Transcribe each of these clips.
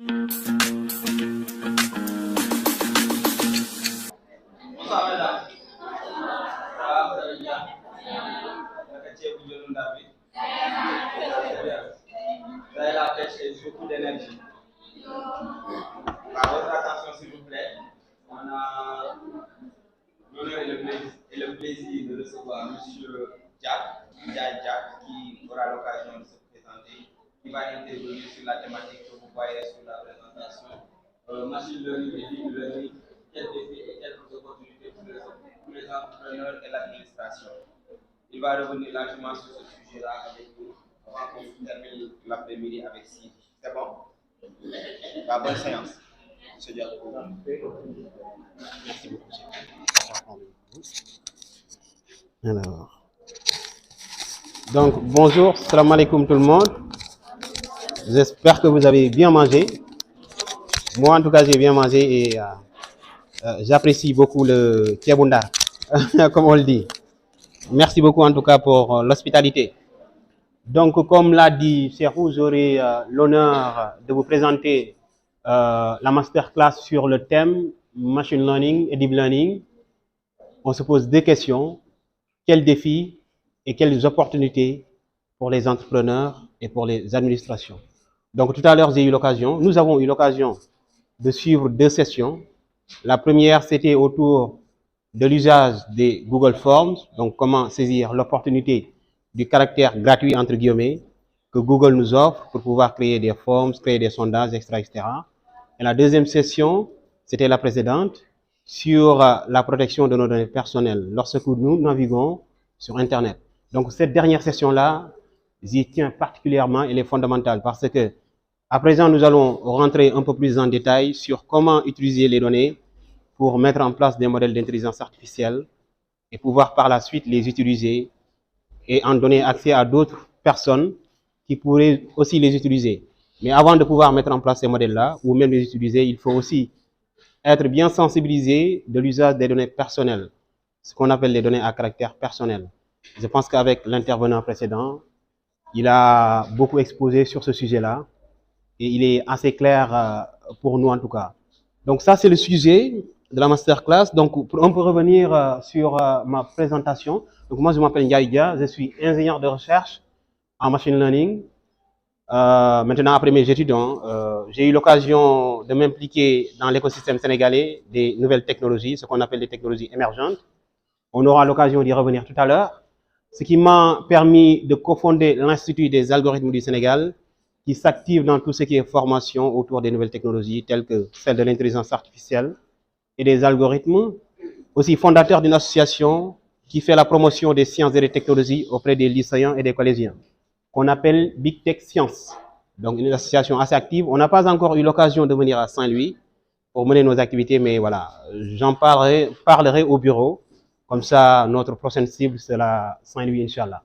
La pêche et beaucoup d'énergie. Par votre attention, s'il vous plaît, on a l'honneur et le plaisir de recevoir M. Jack, qui aura l'occasion de se présenter, qui va intervenir sur la thématique que vous voyez sur la présentation. Machine learning et deep learning, quels défis et quelles opportunités pour les entrepreneurs et l'administration. Il va revenir largement sur ce sujet-là avec nous avant qu'on termine l'après-midi avec Sylvie. C'est bon? La bonne séance. Monsieur Diaco. Merci beaucoup. Alors. Donc, bonjour, salam alaikum tout le monde. J'espère que vous avez bien mangé. Moi, en tout cas, j'ai bien mangé et j'apprécie beaucoup le kiabunda, comme on le dit. Merci beaucoup en tout cas pour l'hospitalité. Donc, comme l'a dit Serhou, j'aurai l'honneur de vous présenter la masterclass sur le thème Machine Learning et Deep Learning. On se pose deux questions. Quels défis et quelles opportunités pour les entrepreneurs et pour les administrations? Donc, tout à l'heure, nous avons eu l'occasion de suivre deux sessions. La première, c'était autour de l'usage des Google Forms, donc comment saisir l'opportunité du caractère gratuit, entre guillemets, que Google nous offre pour pouvoir créer des forms, créer des sondages, etc. Et la deuxième session, c'était la précédente, sur la protection de nos données personnelles lorsque nous naviguons sur Internet. Donc, cette dernière session-là, j'y tiens particulièrement, elle est fondamentale parce que, à présent, nous allons rentrer un peu plus en détail sur comment utiliser les données pour mettre en place des modèles d'intelligence artificielle et pouvoir par la suite les utiliser et en donner accès à d'autres personnes qui pourraient aussi les utiliser. Mais avant de pouvoir mettre en place ces modèles-là, ou même les utiliser, il faut aussi être bien sensibilisé de l'usage des données personnelles, ce qu'on appelle les données à caractère personnel. Je pense qu'avec l'intervenant précédent, il a beaucoup exposé sur ce sujet-là et il est assez clair pour nous en tout cas. Donc ça, c'est le sujet de la masterclass. Donc on peut revenir sur ma présentation. Donc moi, je m'appelle Ndiaïdia, je suis ingénieur de recherche en machine learning. Maintenant, après mes études, j'ai eu l'occasion de m'impliquer dans l'écosystème sénégalais des nouvelles technologies, ce qu'on appelle les technologies émergentes. On aura l'occasion d'y revenir tout à l'heure. Ce qui m'a permis de cofonder l'Institut des algorithmes du Sénégal, qui s'active dans tout ce qui est formation autour des nouvelles technologies, telles que celle de l'intelligence artificielle et des algorithmes. Aussi fondateur d'une association qui fait la promotion des sciences et des technologies auprès des lycéens et des collégiens, qu'on appelle Big Tech Science. Donc, une association assez active. On n'a pas encore eu l'occasion de venir à Saint-Louis pour mener nos activités, mais voilà, j'en parlerai au bureau. Comme ça, notre prochaine cible sera Saint-Louis, Inch'Allah.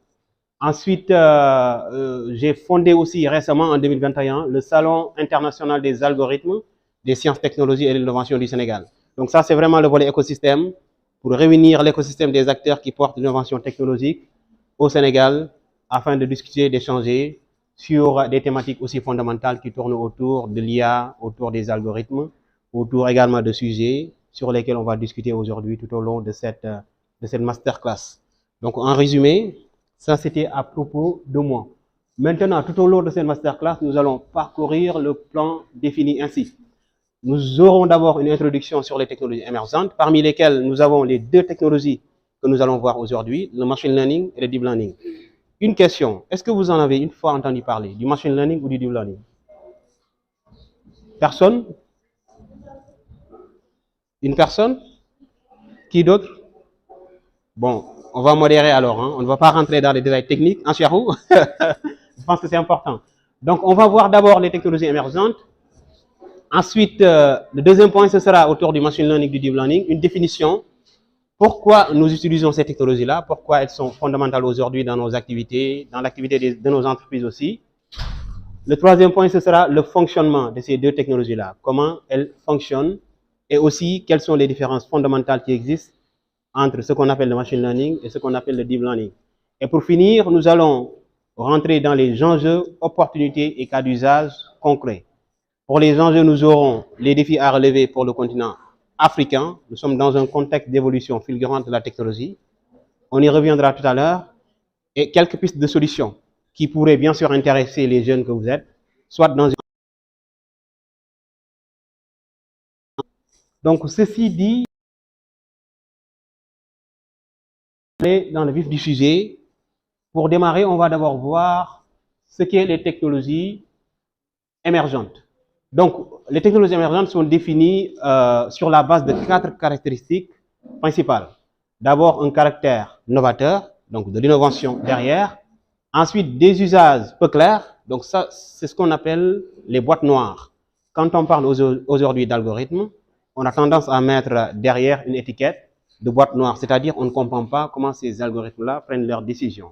Ensuite, j'ai fondé aussi récemment, en 2021, le Salon international des algorithmes, des sciences, technologies et de l'innovation du Sénégal. Donc ça, c'est vraiment le volet écosystème, pour réunir l'écosystème des acteurs qui portent l'innovation technologique au Sénégal, afin de discuter, d'échanger sur des thématiques aussi fondamentales qui tournent autour de l'IA, autour des algorithmes, autour également de sujets sur lesquels on va discuter aujourd'hui tout au long de cette masterclass. Donc, en résumé, ça c'était à propos de moi. Maintenant, tout au long de cette masterclass, nous allons parcourir le plan défini ainsi. Nous aurons d'abord une introduction sur les technologies émergentes, parmi lesquelles nous avons les deux technologies que nous allons voir aujourd'hui, le machine learning et le deep learning. Une question, est-ce que vous en avez une fois entendu parler, du machine learning ou du deep learning? Personne? Une personne? Qui d'autre? Bon, on va modérer alors, hein? On ne va pas rentrer dans les détails techniques, hein, Chiarou? Je pense que c'est important. Donc, on va voir d'abord les technologies émergentes. Ensuite, le deuxième point, ce sera autour du machine learning, du deep learning, une définition. Pourquoi nous utilisons ces technologies-là? Pourquoi elles sont fondamentales aujourd'hui dans nos activités, dans l'activité de nos entreprises aussi? Le troisième point, ce sera le fonctionnement de ces deux technologies-là. Comment elles fonctionnent et aussi quelles sont les différences fondamentales qui existent entre ce qu'on appelle le machine learning et ce qu'on appelle le deep learning. Et pour finir, nous allons rentrer dans les enjeux, opportunités et cas d'usage concrets. Pour les enjeux, nous aurons les défis à relever pour le continent africain. Nous sommes dans un contexte d'évolution fulgurante de la technologie. On y reviendra tout à l'heure. Et quelques pistes de solutions qui pourraient bien sûr intéresser les jeunes que vous êtes, soit dans une... Donc, ceci dit, dans le vif du sujet, pour démarrer, on va d'abord voir ce qu'est les technologies émergentes. Donc, les technologies émergentes sont définies sur la base de 4 caractéristiques principales. D'abord, un caractère novateur, donc de l'innovation derrière. Ensuite, des usages peu clairs. Donc, ça, c'est ce qu'on appelle les boîtes noires. Quand on parle aujourd'hui d'algorithmes, on a tendance à mettre derrière une étiquette de boîte noire, c'est-à-dire on ne comprend pas comment ces algorithmes-là prennent leurs décisions.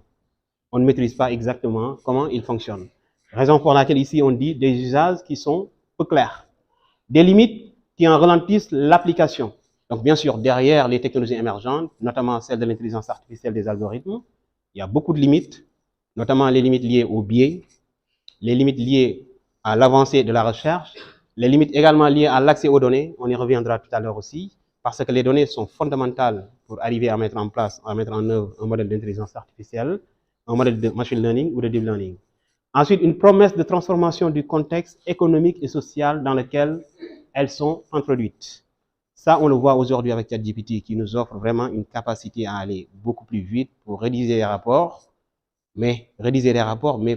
On ne maîtrise pas exactement comment ils fonctionnent. Raison pour laquelle ici on dit des usages qui sont peu clairs. Des limites qui en ralentissent l'application. Donc bien sûr, derrière les technologies émergentes, notamment celle de l'intelligence artificielle des algorithmes, il y a beaucoup de limites, notamment les limites liées au biais, les limites liées à l'avancée de la recherche, les limites également liées à l'accès aux données, on y reviendra tout à l'heure aussi, parce que les données sont fondamentales pour arriver à mettre en place, à mettre en œuvre un modèle d'intelligence artificielle, un modèle de machine learning ou de deep learning. Ensuite, une promesse de transformation du contexte économique et social dans lequel elles sont introduites. Ça, on le voit aujourd'hui avec ChatGPT qui nous offre vraiment une capacité à aller beaucoup plus vite pour rédiger des rapports, mais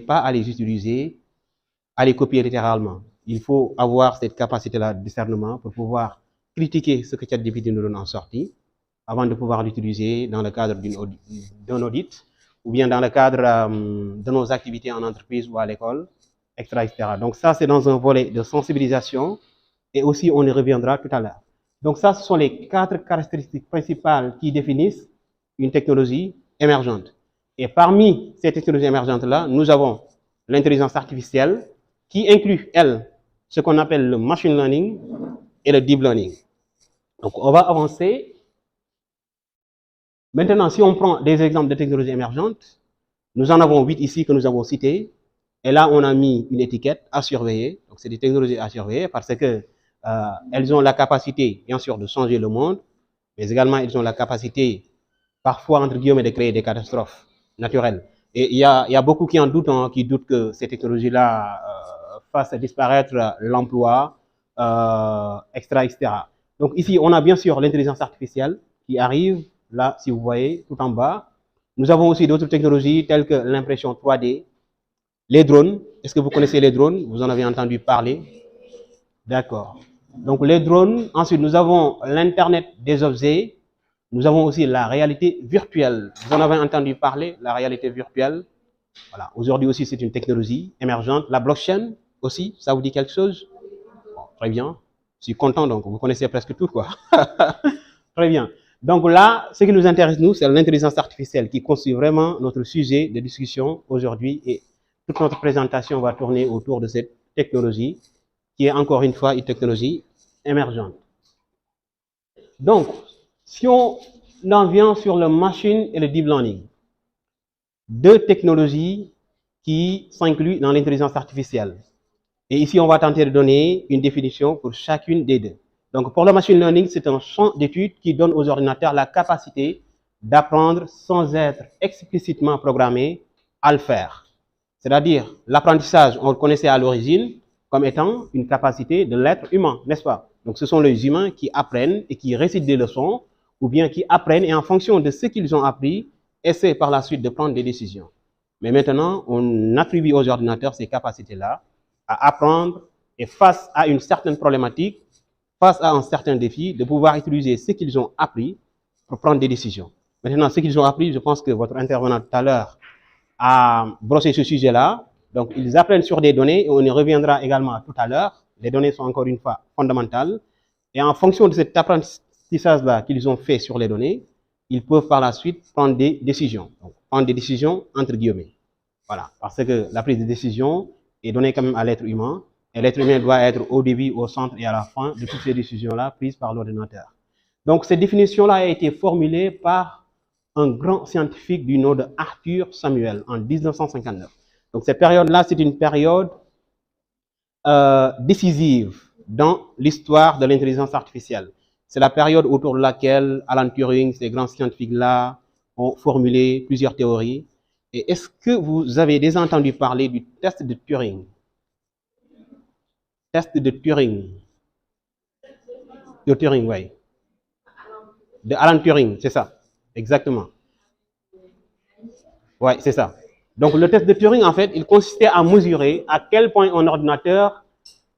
pas à les utiliser, à les copier littéralement. Il faut avoir cette capacité-là de discernement pour pouvoir critiquer ce que ChatGPT nous donne en sortie avant de pouvoir l'utiliser dans le cadre d'un audit ou bien dans le cadre de nos activités en entreprise ou à l'école, etc. Donc ça, c'est dans un volet de sensibilisation et aussi on y reviendra tout à l'heure. Donc ça, ce sont les 4 caractéristiques principales qui définissent une technologie émergente. Et parmi ces technologies émergentes-là, nous avons l'intelligence artificielle qui inclut, elle, ce qu'on appelle le machine learning et le deep learning. Donc on va avancer. Maintenant, si on prend des exemples de technologies émergentes, nous en avons 8 ici que nous avons cités. Et là, on a mis une étiquette à surveiller. Donc, c'est des technologies à surveiller parce que elles ont la capacité, bien sûr, de changer le monde, mais également, elles ont la capacité, parfois, entre guillemets, de créer des catastrophes naturelles. Et il y a beaucoup qui en doutent, qui doutent que ces technologies-là fassent disparaître l'emploi, etc. Donc, ici, on a bien sûr l'intelligence artificielle qui arrive. Là, si vous voyez, tout en bas. Nous avons aussi d'autres technologies telles que l'impression 3D, les drones. Est-ce que vous connaissez les drones? Vous en avez entendu parler? D'accord. Donc, les drones. Ensuite, nous avons l'Internet des objets. Nous avons aussi la réalité virtuelle. Vous en avez entendu parler, la réalité virtuelle. Voilà. Aujourd'hui aussi, c'est une technologie émergente. La blockchain aussi, ça vous dit quelque chose? Bon, très bien. Je suis content, donc vous connaissez presque tout, quoi. Très bien. Donc là, ce qui nous intéresse, nous, c'est l'intelligence artificielle qui constitue vraiment notre sujet de discussion aujourd'hui. Et toute notre présentation va tourner autour de cette technologie qui est encore une fois une technologie émergente. Donc, si on en vient sur le machine et le deep learning, 2 technologies qui s'incluent dans l'intelligence artificielle. Et ici, on va tenter de donner une définition pour chacune des 2. Donc, pour le machine learning, c'est un champ d'étude qui donne aux ordinateurs la capacité d'apprendre sans être explicitement programmé à le faire. C'est-à-dire, l'apprentissage, on le connaissait à l'origine comme étant une capacité de l'être humain, n'est-ce pas? Donc, ce sont les humains qui apprennent et qui récitent des leçons, ou bien qui apprennent et en fonction de ce qu'ils ont appris, essaient par la suite de prendre des décisions. Mais maintenant, on attribue aux ordinateurs ces capacités-là à apprendre et face à une certaine problématique, face à un certain défi, de pouvoir utiliser ce qu'ils ont appris pour prendre des décisions. Maintenant, ce qu'ils ont appris, je pense que votre intervenant tout à l'heure a brossé ce sujet-là. Donc, ils apprennent sur des données et on y reviendra également tout à l'heure. Les données sont encore une fois fondamentales. Et en fonction de cet apprentissage-là qu'ils ont fait sur les données, ils peuvent par la suite prendre des décisions. Donc, prendre des décisions entre guillemets. Voilà, parce que la prise de décision est donnée quand même à l'être humain. Et l'être humain doit être au début, au centre et à la fin de toutes ces décisions-là prises par l'ordinateur. Donc, cette définition-là a été formulée par un grand scientifique du nom de Arthur Samuel en 1959. Donc, cette période-là, c'est une période décisive dans l'histoire de l'intelligence artificielle. C'est la période autour de laquelle Alan Turing, ces grands scientifiques-là, ont formulé plusieurs théories. Et est-ce que vous avez déjà entendu parler du test de Turing? Test de Turing. De Turing, oui. De Alan Turing, c'est ça. Exactement. Oui, c'est ça. Donc, le test de Turing, en fait, il consistait à mesurer à quel point un ordinateur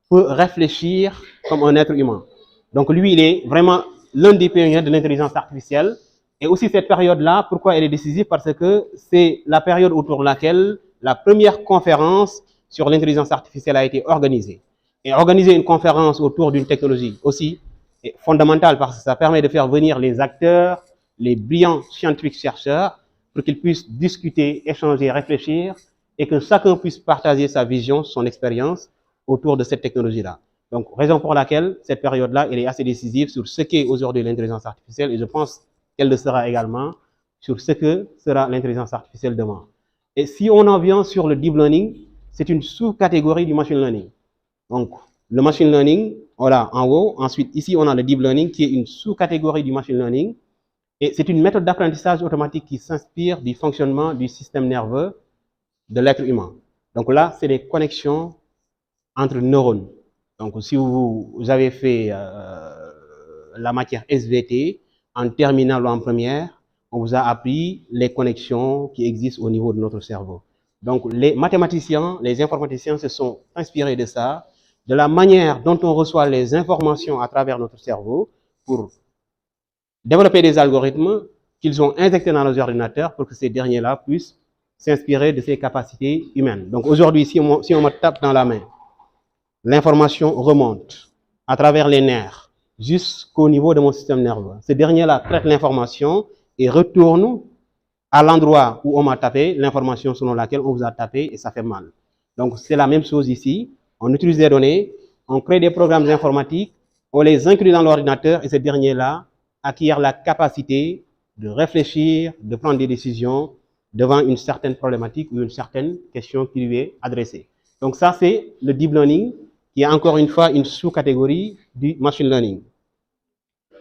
peut réfléchir comme un être humain. Donc, lui, il est vraiment l'un des pionniers de l'intelligence artificielle. Et aussi, cette période-là, pourquoi elle est décisive? Parce que c'est la période autour de laquelle la première conférence sur l'intelligence artificielle a été organisée. Et organiser une conférence autour d'une technologie aussi est fondamental parce que ça permet de faire venir les acteurs, les brillants scientifiques chercheurs, pour qu'ils puissent discuter, échanger, réfléchir, et que chacun puisse partager sa vision, son expérience autour de cette technologie-là. Donc, raison pour laquelle cette période-là, elle est assez décisive sur ce qu'est aujourd'hui l'intelligence artificielle, et je pense qu'elle le sera également sur ce que sera l'intelligence artificielle demain. Et si on en vient sur le deep learning, c'est une sous-catégorie du machine learning. Donc, le machine learning, voilà, en haut. Ensuite, ici, on a le deep learning, qui est une sous-catégorie du machine learning. Et c'est une méthode d'apprentissage automatique qui s'inspire du fonctionnement du système nerveux de l'être humain. Donc là, c'est des connexions entre neurones. Donc, si vous avez fait la matière SVT en terminale ou en première, on vous a appris les connexions qui existent au niveau de notre cerveau. Donc, les mathématiciens, les informaticiens se sont inspirés de ça, de la manière dont on reçoit les informations à travers notre cerveau pour développer des algorithmes qu'ils ont injectés dans nos ordinateurs pour que ces derniers-là puissent s'inspirer de ces capacités humaines. Donc aujourd'hui, si on me tape dans la main, l'information remonte à travers les nerfs jusqu'au niveau de mon système nerveux. Ce dernier-là traite l'information et retourne à l'endroit où on m'a tapé l'information selon laquelle on vous a tapé et ça fait mal. Donc c'est la même chose ici. On utilise des données, on crée des programmes informatiques, on les inclut dans l'ordinateur et ce dernier-là acquiert la capacité de réfléchir, de prendre des décisions devant une certaine problématique ou une certaine question qui lui est adressée. Donc ça, c'est le deep learning, qui est encore une fois une sous-catégorie du machine learning.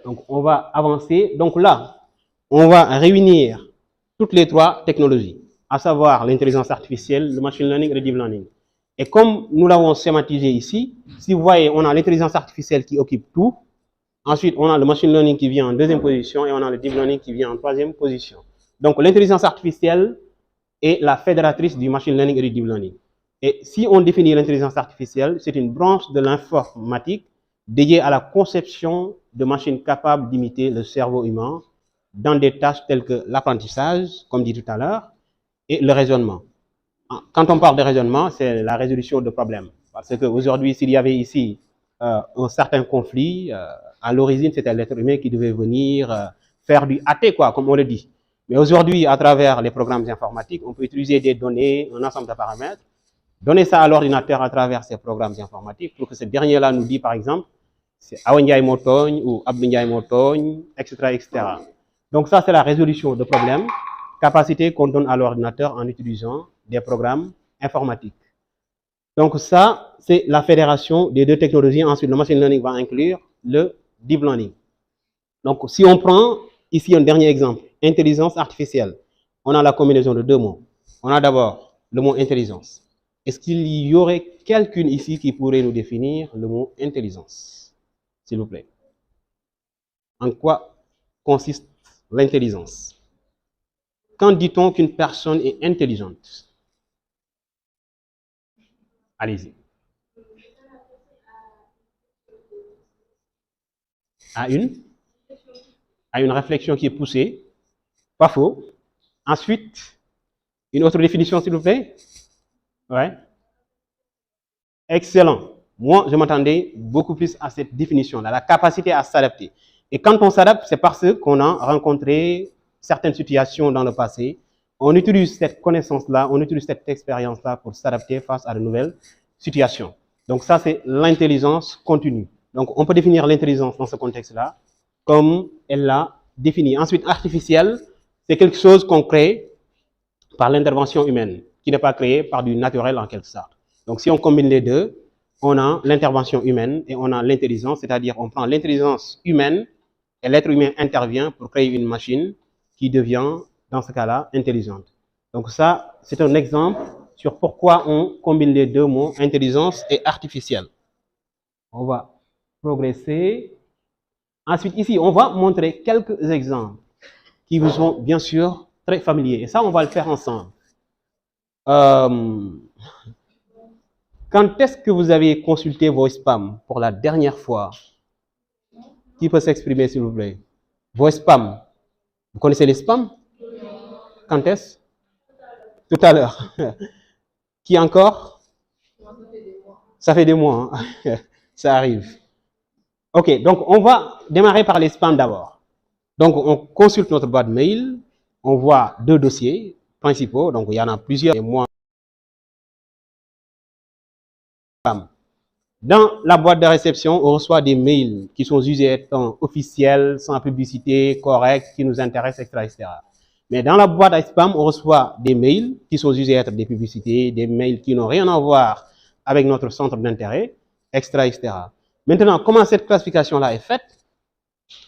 Donc on va avancer. Donc là, on va réunir toutes les trois technologies, à savoir l'intelligence artificielle, le machine learning et le deep learning. Et comme nous l'avons schématisé ici, si vous voyez, on a l'intelligence artificielle qui occupe tout. Ensuite, on a le machine learning qui vient en deuxième position et on a le deep learning qui vient en troisième position. Donc, l'intelligence artificielle est la fédératrice du machine learning et du deep learning. Et si on définit l'intelligence artificielle, c'est une branche de l'informatique dédiée à la conception de machines capables d'imiter le cerveau humain dans des tâches telles que l'apprentissage, comme dit tout à l'heure, et le raisonnement. Quand on parle de raisonnement, c'est la résolution de problèmes. Parce qu'aujourd'hui, s'il y avait ici un certain conflit, à l'origine, c'était l'être humain qui devait venir faire du AT, quoi, comme on le dit. Mais aujourd'hui, à travers les programmes informatiques, on peut utiliser des données, un ensemble de paramètres, donner ça à l'ordinateur à travers ces programmes informatiques pour que ce dernier-là nous dit, par exemple, c'est Awendiaï Motogne ou Abdindiaï Motogne, etc., etc. Donc ça, c'est la résolution de problèmes, capacité qu'on donne à l'ordinateur en utilisant des programmes informatiques. Donc ça, c'est la fédération des deux technologies. Ensuite, le machine learning va inclure le deep learning. Donc si on prend ici un dernier exemple, intelligence artificielle, on a la combinaison de deux mots. On a d'abord le mot intelligence. Est-ce qu'il y aurait quelqu'un ici qui pourrait nous définir le mot intelligence, s'il vous plaît? En quoi consiste l'intelligence? Quand dit-on qu'une personne est intelligente? Allez-y. À une réflexion qui est poussée, pas faux. Ensuite, une autre définition, s'il vous plaît? Ouais. Excellent. Moi, je m'attendais beaucoup plus à cette définition-là, la capacité à s'adapter. Et quand on s'adapte, c'est parce qu'on a rencontré certaines situations dans le passé. On utilise cette connaissance-là, on utilise cette expérience-là pour s'adapter face à de nouvelles situations. Donc ça, c'est l'intelligence continue. Donc on peut définir l'intelligence dans ce contexte-là comme elle l'a définie. Ensuite, artificielle, c'est quelque chose qu'on crée par l'intervention humaine, qui n'est pas créé par du naturel en quelque sorte. Donc si on combine les deux, on a l'intervention humaine et on a l'intelligence, c'est-à-dire on prend l'intelligence humaine et l'être humain intervient pour créer une machine qui devient, dans ce cas-là, intelligente. Donc ça, c'est un exemple sur pourquoi on combine les deux mots, intelligence et artificielle. On va progresser. Ensuite, ici, on va montrer quelques exemples qui vous sont bien sûr très familiers. Et ça, on va le faire ensemble. Quand est-ce que vous avez consulté vos spams pour la dernière fois? Qui peut s'exprimer, s'il vous plaît? Vos spams. Vous connaissez les spams? Quand est-ce? Tout à l'heure. Qui encore? Ça fait des mois. Hein? Ça arrive. OK, donc on va démarrer par les spams d'abord. Donc on consulte notre boîte mail, on voit deux dossiers principaux, donc il y en a plusieurs et moi. Dans la boîte de réception, on reçoit des mails qui sont jugés étant officiels, sans publicité, corrects, qui nous intéressent, etc. Mais dans la boîte à spam, on reçoit des mails qui sont jugés être des publicités, des mails qui n'ont rien à voir avec notre centre d'intérêt, etc. Maintenant, comment cette classification-là est faite?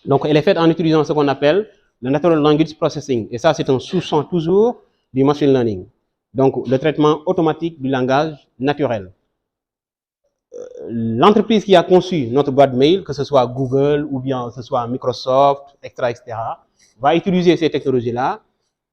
Donc, elle est faite en utilisant ce qu'on appelle le Natural Language Processing. Et ça, c'est un sous-champ toujours du machine learning. Donc, le traitement automatique du langage naturel. L'entreprise qui a conçu notre boîte mail, que ce soit Google ou bien que ce soit Microsoft, etc., va utiliser ces technologies-là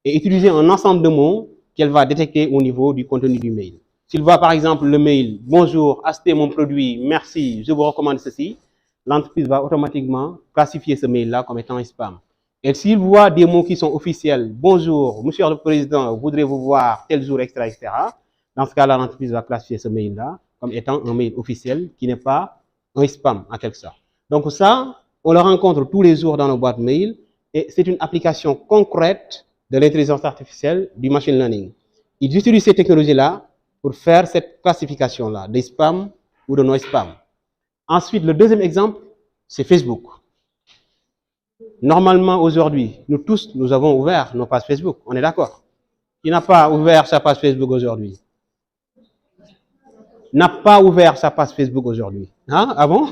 et utiliser un ensemble de mots qu'elle va détecter au niveau du contenu du mail. S'il voit par exemple le mail « Bonjour, achetez mon produit, merci, je vous recommande ceci », l'entreprise va automatiquement classifier ce mail-là comme étant spam. Et s'il voit des mots qui sont officiels « Bonjour, monsieur le président, voudrez-vous voir tel jour, etc. », dans ce cas-là, l'entreprise va classifier ce mail-là comme étant un mail officiel qui n'est pas un spam, en quelque sorte. Donc ça, on le rencontre tous les jours dans nos boîtes mail et c'est une application concrète de l'intelligence artificielle, du machine learning. Ils utilisent ces technologies-là pour faire cette classification-là, des spams ou de non-spam. Ensuite, le deuxième exemple, c'est Facebook. Normalement, aujourd'hui, nous tous, nous avons ouvert nos pages Facebook. On est d'accord? Qui n'a pas ouvert sa page Facebook aujourd'hui? N'a pas ouvert sa page Facebook aujourd'hui. Hein? Ah bon?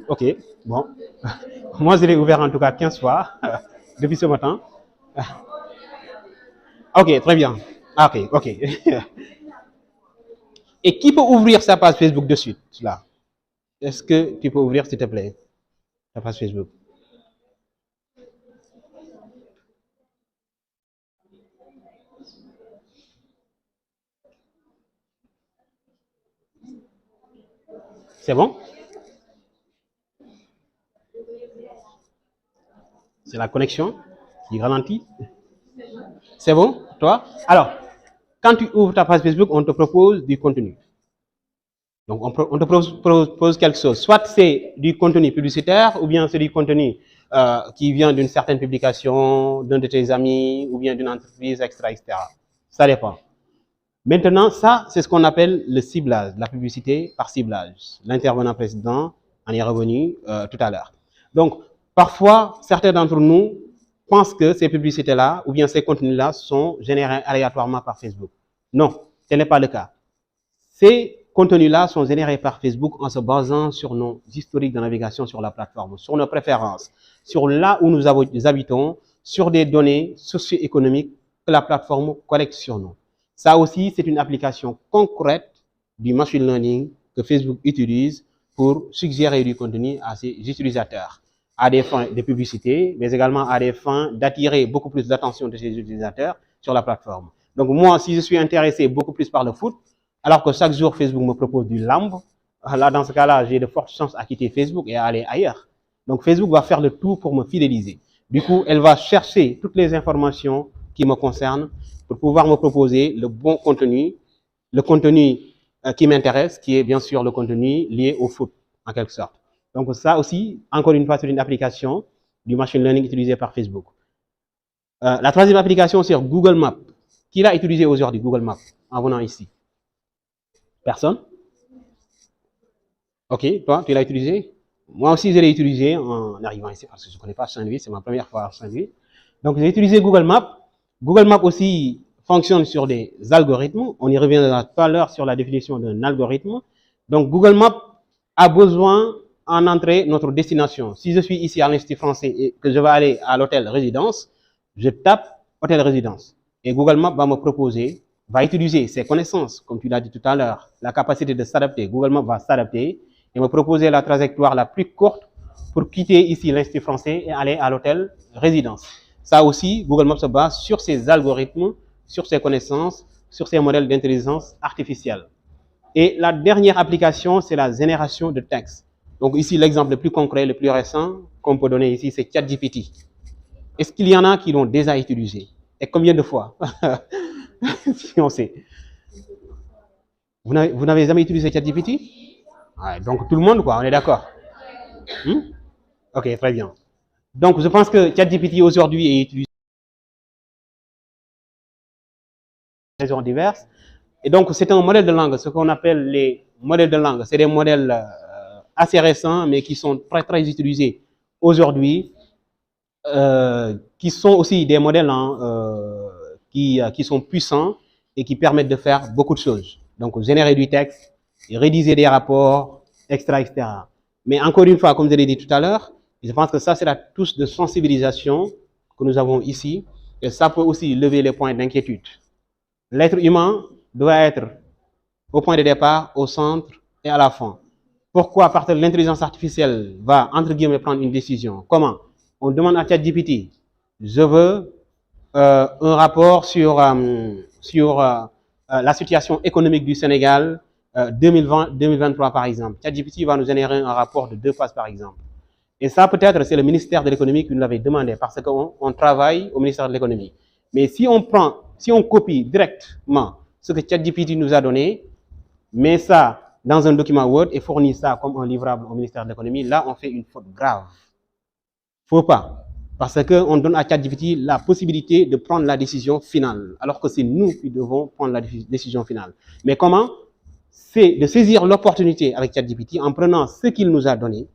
OK, bon. Moi, je l'ai ouvert en tout cas 15 fois depuis ce matin. OK, très bien. OK, OK. Et qui peut ouvrir sa page Facebook de suite, là? Est-ce que tu peux ouvrir, s'il te plaît, ta page Facebook? C'est bon? C'est la connexion qui ralentit. C'est bon, toi? Alors, quand tu ouvres ta page Facebook, on te propose du contenu. Donc, on te propose quelque chose. Soit c'est du contenu publicitaire, ou bien c'est du contenu qui vient d'une certaine publication, d'un de tes amis, ou bien d'une entreprise, etc. Ça dépend. Maintenant, ça, c'est ce qu'on appelle le ciblage, la publicité par ciblage. L'intervenant précédent en est revenu tout à l'heure. Donc, parfois, certains d'entre nous pensent que ces publicités-là, ou bien ces contenus-là, sont générés aléatoirement par Facebook. Non, ce n'est pas le cas. Ces contenus-là sont générés par Facebook en se basant sur nos historiques de navigation sur la plateforme, sur nos préférences, sur là où nous habitons, sur des données socio-économiques que la plateforme collecte sur nous. Ça aussi, c'est une application concrète du machine learning que Facebook utilise pour suggérer du contenu à ses utilisateurs, à des fins de publicité, mais également à des fins d'attirer beaucoup plus d'attention de ses utilisateurs sur la plateforme. Donc moi, si je suis intéressé beaucoup plus par le foot, alors que chaque jour Facebook me propose du lamb, là, dans ce cas-là, j'ai de fortes chances à quitter Facebook et à aller ailleurs. Donc Facebook va faire le tout pour me fidéliser. Du coup, elle va chercher toutes les informations qui me concernent pour pouvoir me proposer le bon contenu, le contenu qui m'intéresse, qui est bien sûr le contenu lié au foot, en quelque sorte. Donc ça aussi, encore une fois, c'est une application du machine learning utilisée par Facebook. La troisième application, c'est Google Maps. Qui l'a utilisé aujourd'hui, Google Maps, en venant ici? Personne? OK, toi, tu l'as utilisé? Moi aussi, je l'ai utilisé en arrivant ici, parce que je ne connais pas Saint-Louis, c'est ma première fois à Saint-Louis. Donc, j'ai utilisé Google Maps. Google Maps aussi fonctionne sur des algorithmes. On y reviendra tout à l'heure sur la définition d'un algorithme. Donc, Google Maps a besoin en entrée notre destination. Si je suis ici à l'Institut français et que je vais aller à l'hôtel résidence, je tape hôtel résidence. Et Google Maps va me proposer, va utiliser ses connaissances, comme tu l'as dit tout à l'heure, la capacité de s'adapter. Google Maps va s'adapter et me proposer la trajectoire la plus courte pour quitter ici l'Institut français et aller à l'hôtel résidence. Ça aussi, Google Maps se base sur ses algorithmes, sur ses connaissances, sur ses modèles d'intelligence artificielle. Et la dernière application, c'est la génération de texte. Donc ici, l'exemple le plus concret, le plus récent qu'on peut donner ici, c'est ChatGPT. Est-ce qu'il y en a qui l'ont déjà utilisé? Et combien de fois? Si on sait. Vous n'avez jamais utilisé ChatGPT? Ouais, donc tout le monde, quoi, on est d'accord. Ok, très bien. Donc je pense que ChatGPT aujourd'hui est utilisé pour des raisons diverses. Et donc c'est un modèle de langue, ce qu'on appelle les modèles de langue. C'est des modèles assez récents, mais qui sont très, très utilisés aujourd'hui, qui sont aussi des modèles qui sont puissants et qui permettent de faire beaucoup de choses. Donc, générer du texte, rédiger des rapports, etc., etc. Mais encore une fois, comme je l'ai dit tout à l'heure, je pense que ça, c'est la touche de sensibilisation que nous avons ici, et ça peut aussi lever les points d'inquiétude. L'être humain doit être au point de départ, au centre et à la fin. Pourquoi? Parce que l'intelligence artificielle va, entre guillemets, prendre une décision. Comment? On demande à ChatGPT, je veux un rapport sur la situation économique du Sénégal 2020-2023, par exemple. ChatGPT va nous générer un rapport de 2 pages, par exemple. Et ça, peut-être, c'est le ministère de l'économie qui nous l'avait demandé, parce qu'on travaille au ministère de l'économie. Mais si on copie directement ce que ChatGPT nous a donné, met ça dans un document Word et fournit ça comme un livrable au ministère de l'économie, là, on fait une faute grave. Faut pas. Parce qu'on donne à ChatGPT la possibilité de prendre la décision finale, alors que c'est nous qui devons prendre la décision finale. Mais comment? C'est de saisir l'opportunité avec ChatGPT en prenant ce qu'il nous a donné,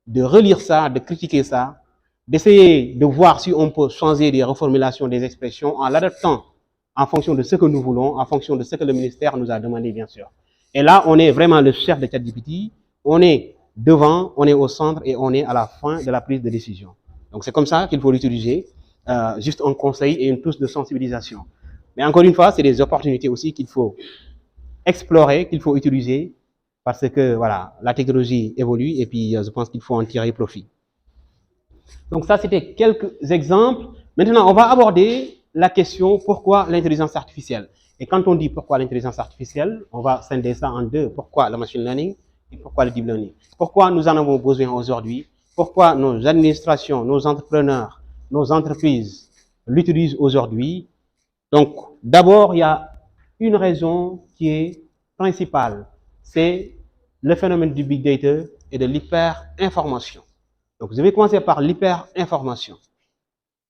de relire ça, de critiquer ça, d'essayer de voir si on peut changer des reformulations des expressions en l'adaptant en fonction de ce que nous voulons, en fonction de ce que le ministère nous a demandé, bien sûr. Et là, on est vraiment le chef de ChatGPT, on est devant, on est au centre et on est à la fin de la prise de décision. Donc c'est comme ça qu'il faut l'utiliser, juste un conseil et une touche de sensibilisation. Mais encore une fois, c'est des opportunités aussi qu'il faut explorer, qu'il faut utiliser, parce que voilà, la technologie évolue et puis je pense qu'il faut en tirer profit. Donc ça, c'était quelques exemples. Maintenant, on va aborder la question pourquoi l'intelligence artificielle. Et quand on dit pourquoi l'intelligence artificielle, on va scinder ça en deux. Pourquoi le machine learning et pourquoi le deep learning? Pourquoi nous en avons besoin aujourd'hui? Pourquoi nos administrations, nos entrepreneurs, nos entreprises l'utilisent aujourd'hui? Donc, d'abord, il y a une raison qui est principale. C'est le phénomène du big data et de l'hyper-information. Donc, je vais commencer par l'hyper-information.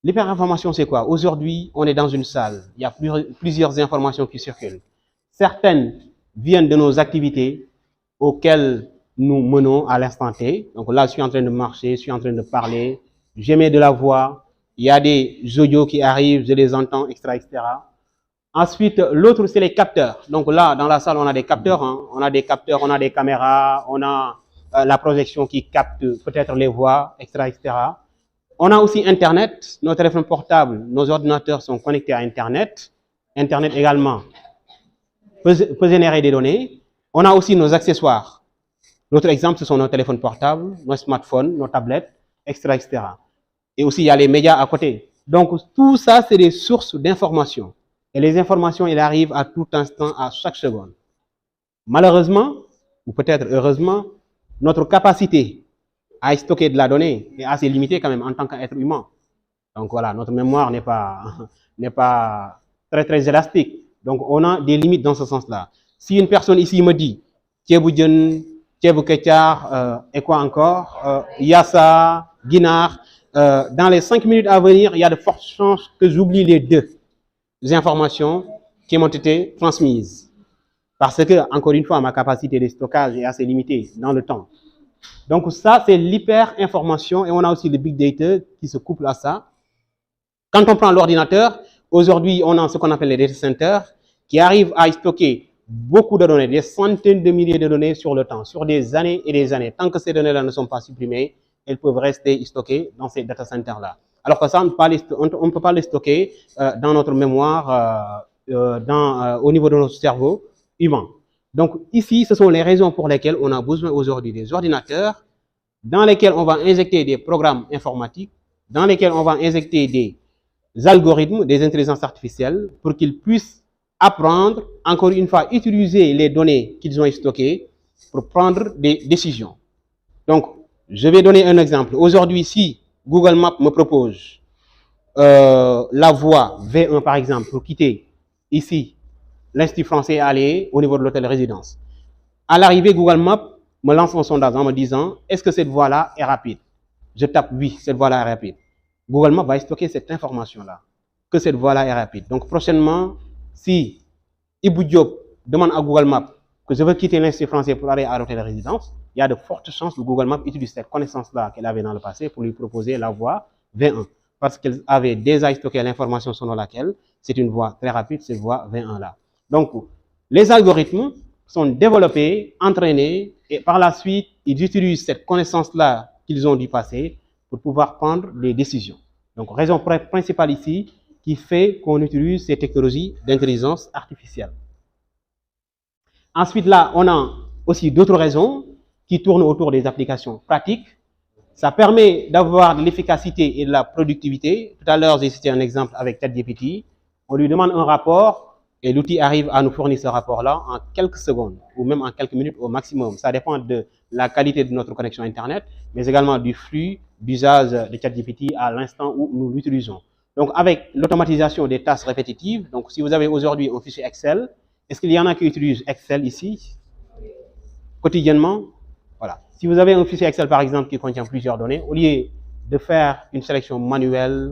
L'hyper-information, c'est quoi? Aujourd'hui, on est dans une salle. Il y a plusieurs informations qui circulent. Certaines viennent de nos activités auxquelles nous menons à l'instant T. Donc là, je suis en train de marcher, je suis en train de parler, j'émets de la voix, il y a des audios qui arrivent, je les entends, etc., etc. Ensuite, l'autre, c'est les capteurs. Donc là, dans la salle, on a des capteurs, hein. On a des capteurs, on a des caméras, on a la projection qui capte peut-être les voix, etc., etc. On a aussi Internet, nos téléphones portables, nos ordinateurs sont connectés à Internet. Internet également peut générer des données. On a aussi nos accessoires. L'autre exemple, ce sont nos téléphones portables, nos smartphones, nos tablettes, etc., etc. Et aussi, il y a les médias à côté. Donc, tout ça, c'est des sources d'informations. Et les informations, elles arrivent à tout instant, à chaque seconde. Malheureusement, ou peut-être heureusement, notre capacité à stocker de la donnée est assez limitée quand même en tant qu'être humain. Donc voilà, notre mémoire n'est pas très, très élastique. Donc, on a des limites dans ce sens-là. Si une personne ici me dit, Tchéboudian, Tchéboukétiar, et quoi encore, Yassa, Guinard, dans les 5 minutes à venir, il y a de fortes chances que j'oublie les deux informations qui m'ont été transmises. Parce que, encore une fois, ma capacité de stockage est assez limitée dans le temps. Donc ça, c'est l'hyper-information et on a aussi le big data qui se couple à ça. Quand on prend l'ordinateur, aujourd'hui, on a ce qu'on appelle les data centers qui arrivent à stocker beaucoup de données, des centaines de milliers de données sur le temps, sur des années et des années. Tant que ces données-là ne sont pas supprimées, elles peuvent rester stockées dans ces data centers-là. Alors que ça, on ne peut pas les stocker dans notre mémoire, au niveau de notre cerveau humain. Donc ici, ce sont les raisons pour lesquelles on a besoin aujourd'hui des ordinateurs dans lesquels on va injecter des programmes informatiques, dans lesquels on va injecter des algorithmes, des intelligences artificielles, pour qu'ils puissent apprendre, encore une fois, utiliser les données qu'ils ont stockées pour prendre des décisions. Donc, je vais donner un exemple. Aujourd'hui, si Google Maps me propose la voie V1, par exemple, pour quitter ici l'Institut français et aller au niveau de l'hôtel résidence, à l'arrivée, Google Maps me lance un sondage en me disant, est-ce que cette voie-là est rapide? Je tape oui, cette voie-là est rapide. Google Maps va stocker cette information-là, que cette voie-là est rapide. Donc, prochainement, si Ibou Diop demande à Google Maps que je veux quitter l'Institut français pour aller à l'hôtel de résidence, il y a de fortes chances que Google Maps utilise cette connaissance-là qu'elle avait dans le passé pour lui proposer la voie V1. Parce qu'elle avait déjà stocké l'information selon laquelle c'est une voie très rapide, cette voie V1-là. Donc, les algorithmes sont développés, entraînés, et par la suite, ils utilisent cette connaissance-là qu'ils ont du passé pour pouvoir prendre des décisions. Donc, raison principale ici qui fait qu'on utilise ces technologies d'intelligence artificielle. Ensuite, là, on a aussi d'autres raisons qui tournent autour des applications pratiques. Ça permet d'avoir de l'efficacité et de la productivité. Tout à l'heure, j'ai cité un exemple avec ChatGPT. On lui demande un rapport et l'outil arrive à nous fournir ce rapport-là en quelques secondes ou même en quelques minutes au maximum. Ça dépend de la qualité de notre connexion Internet, mais également du flux d'usage de ChatGPT à l'instant où nous l'utilisons. Donc, avec l'automatisation des tâches répétitives, donc si vous avez aujourd'hui un fichier Excel, est-ce qu'il y en a qui utilisent Excel ici quotidiennement? Voilà. Si vous avez un fichier Excel, par exemple, qui contient plusieurs données, au lieu de faire une sélection manuelle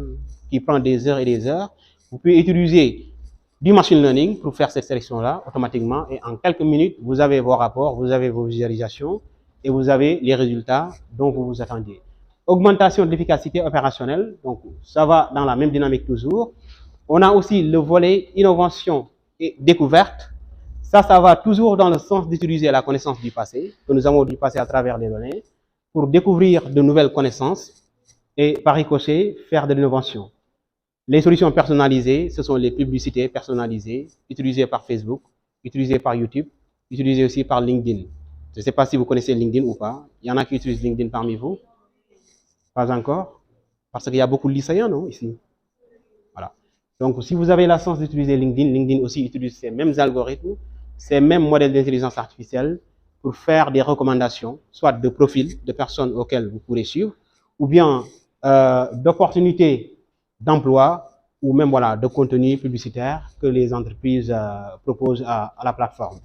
qui prend des heures et des heures, vous pouvez utiliser du machine learning pour faire cette sélection-là automatiquement et en quelques minutes, vous avez vos rapports, vous avez vos visualisations et vous avez les résultats dont vous vous attendiez. Augmentation de l'efficacité opérationnelle, donc ça va dans la même dynamique toujours. On a aussi le volet innovation et découverte. Ça va toujours dans le sens d'utiliser la connaissance du passé, que nous avons du passé à travers les données, pour découvrir de nouvelles connaissances et par ricochet, faire de l'innovation. Les solutions personnalisées, ce sont les publicités personnalisées, utilisées par Facebook, utilisées par YouTube, utilisées aussi par LinkedIn. Je ne sais pas si vous connaissez LinkedIn ou pas. Il y en a qui utilisent LinkedIn parmi vous? Pas encore? Parce qu'il y a beaucoup de lycéens, non, ici? Voilà. Donc, si vous avez la chance d'utiliser LinkedIn, LinkedIn aussi utilise ces mêmes algorithmes, ces mêmes modèles d'intelligence artificielle pour faire des recommandations, soit de profils de personnes auxquelles vous pourrez suivre, ou bien d'opportunités d'emploi, ou même voilà, de contenu publicitaire que les entreprises proposent à la plateforme.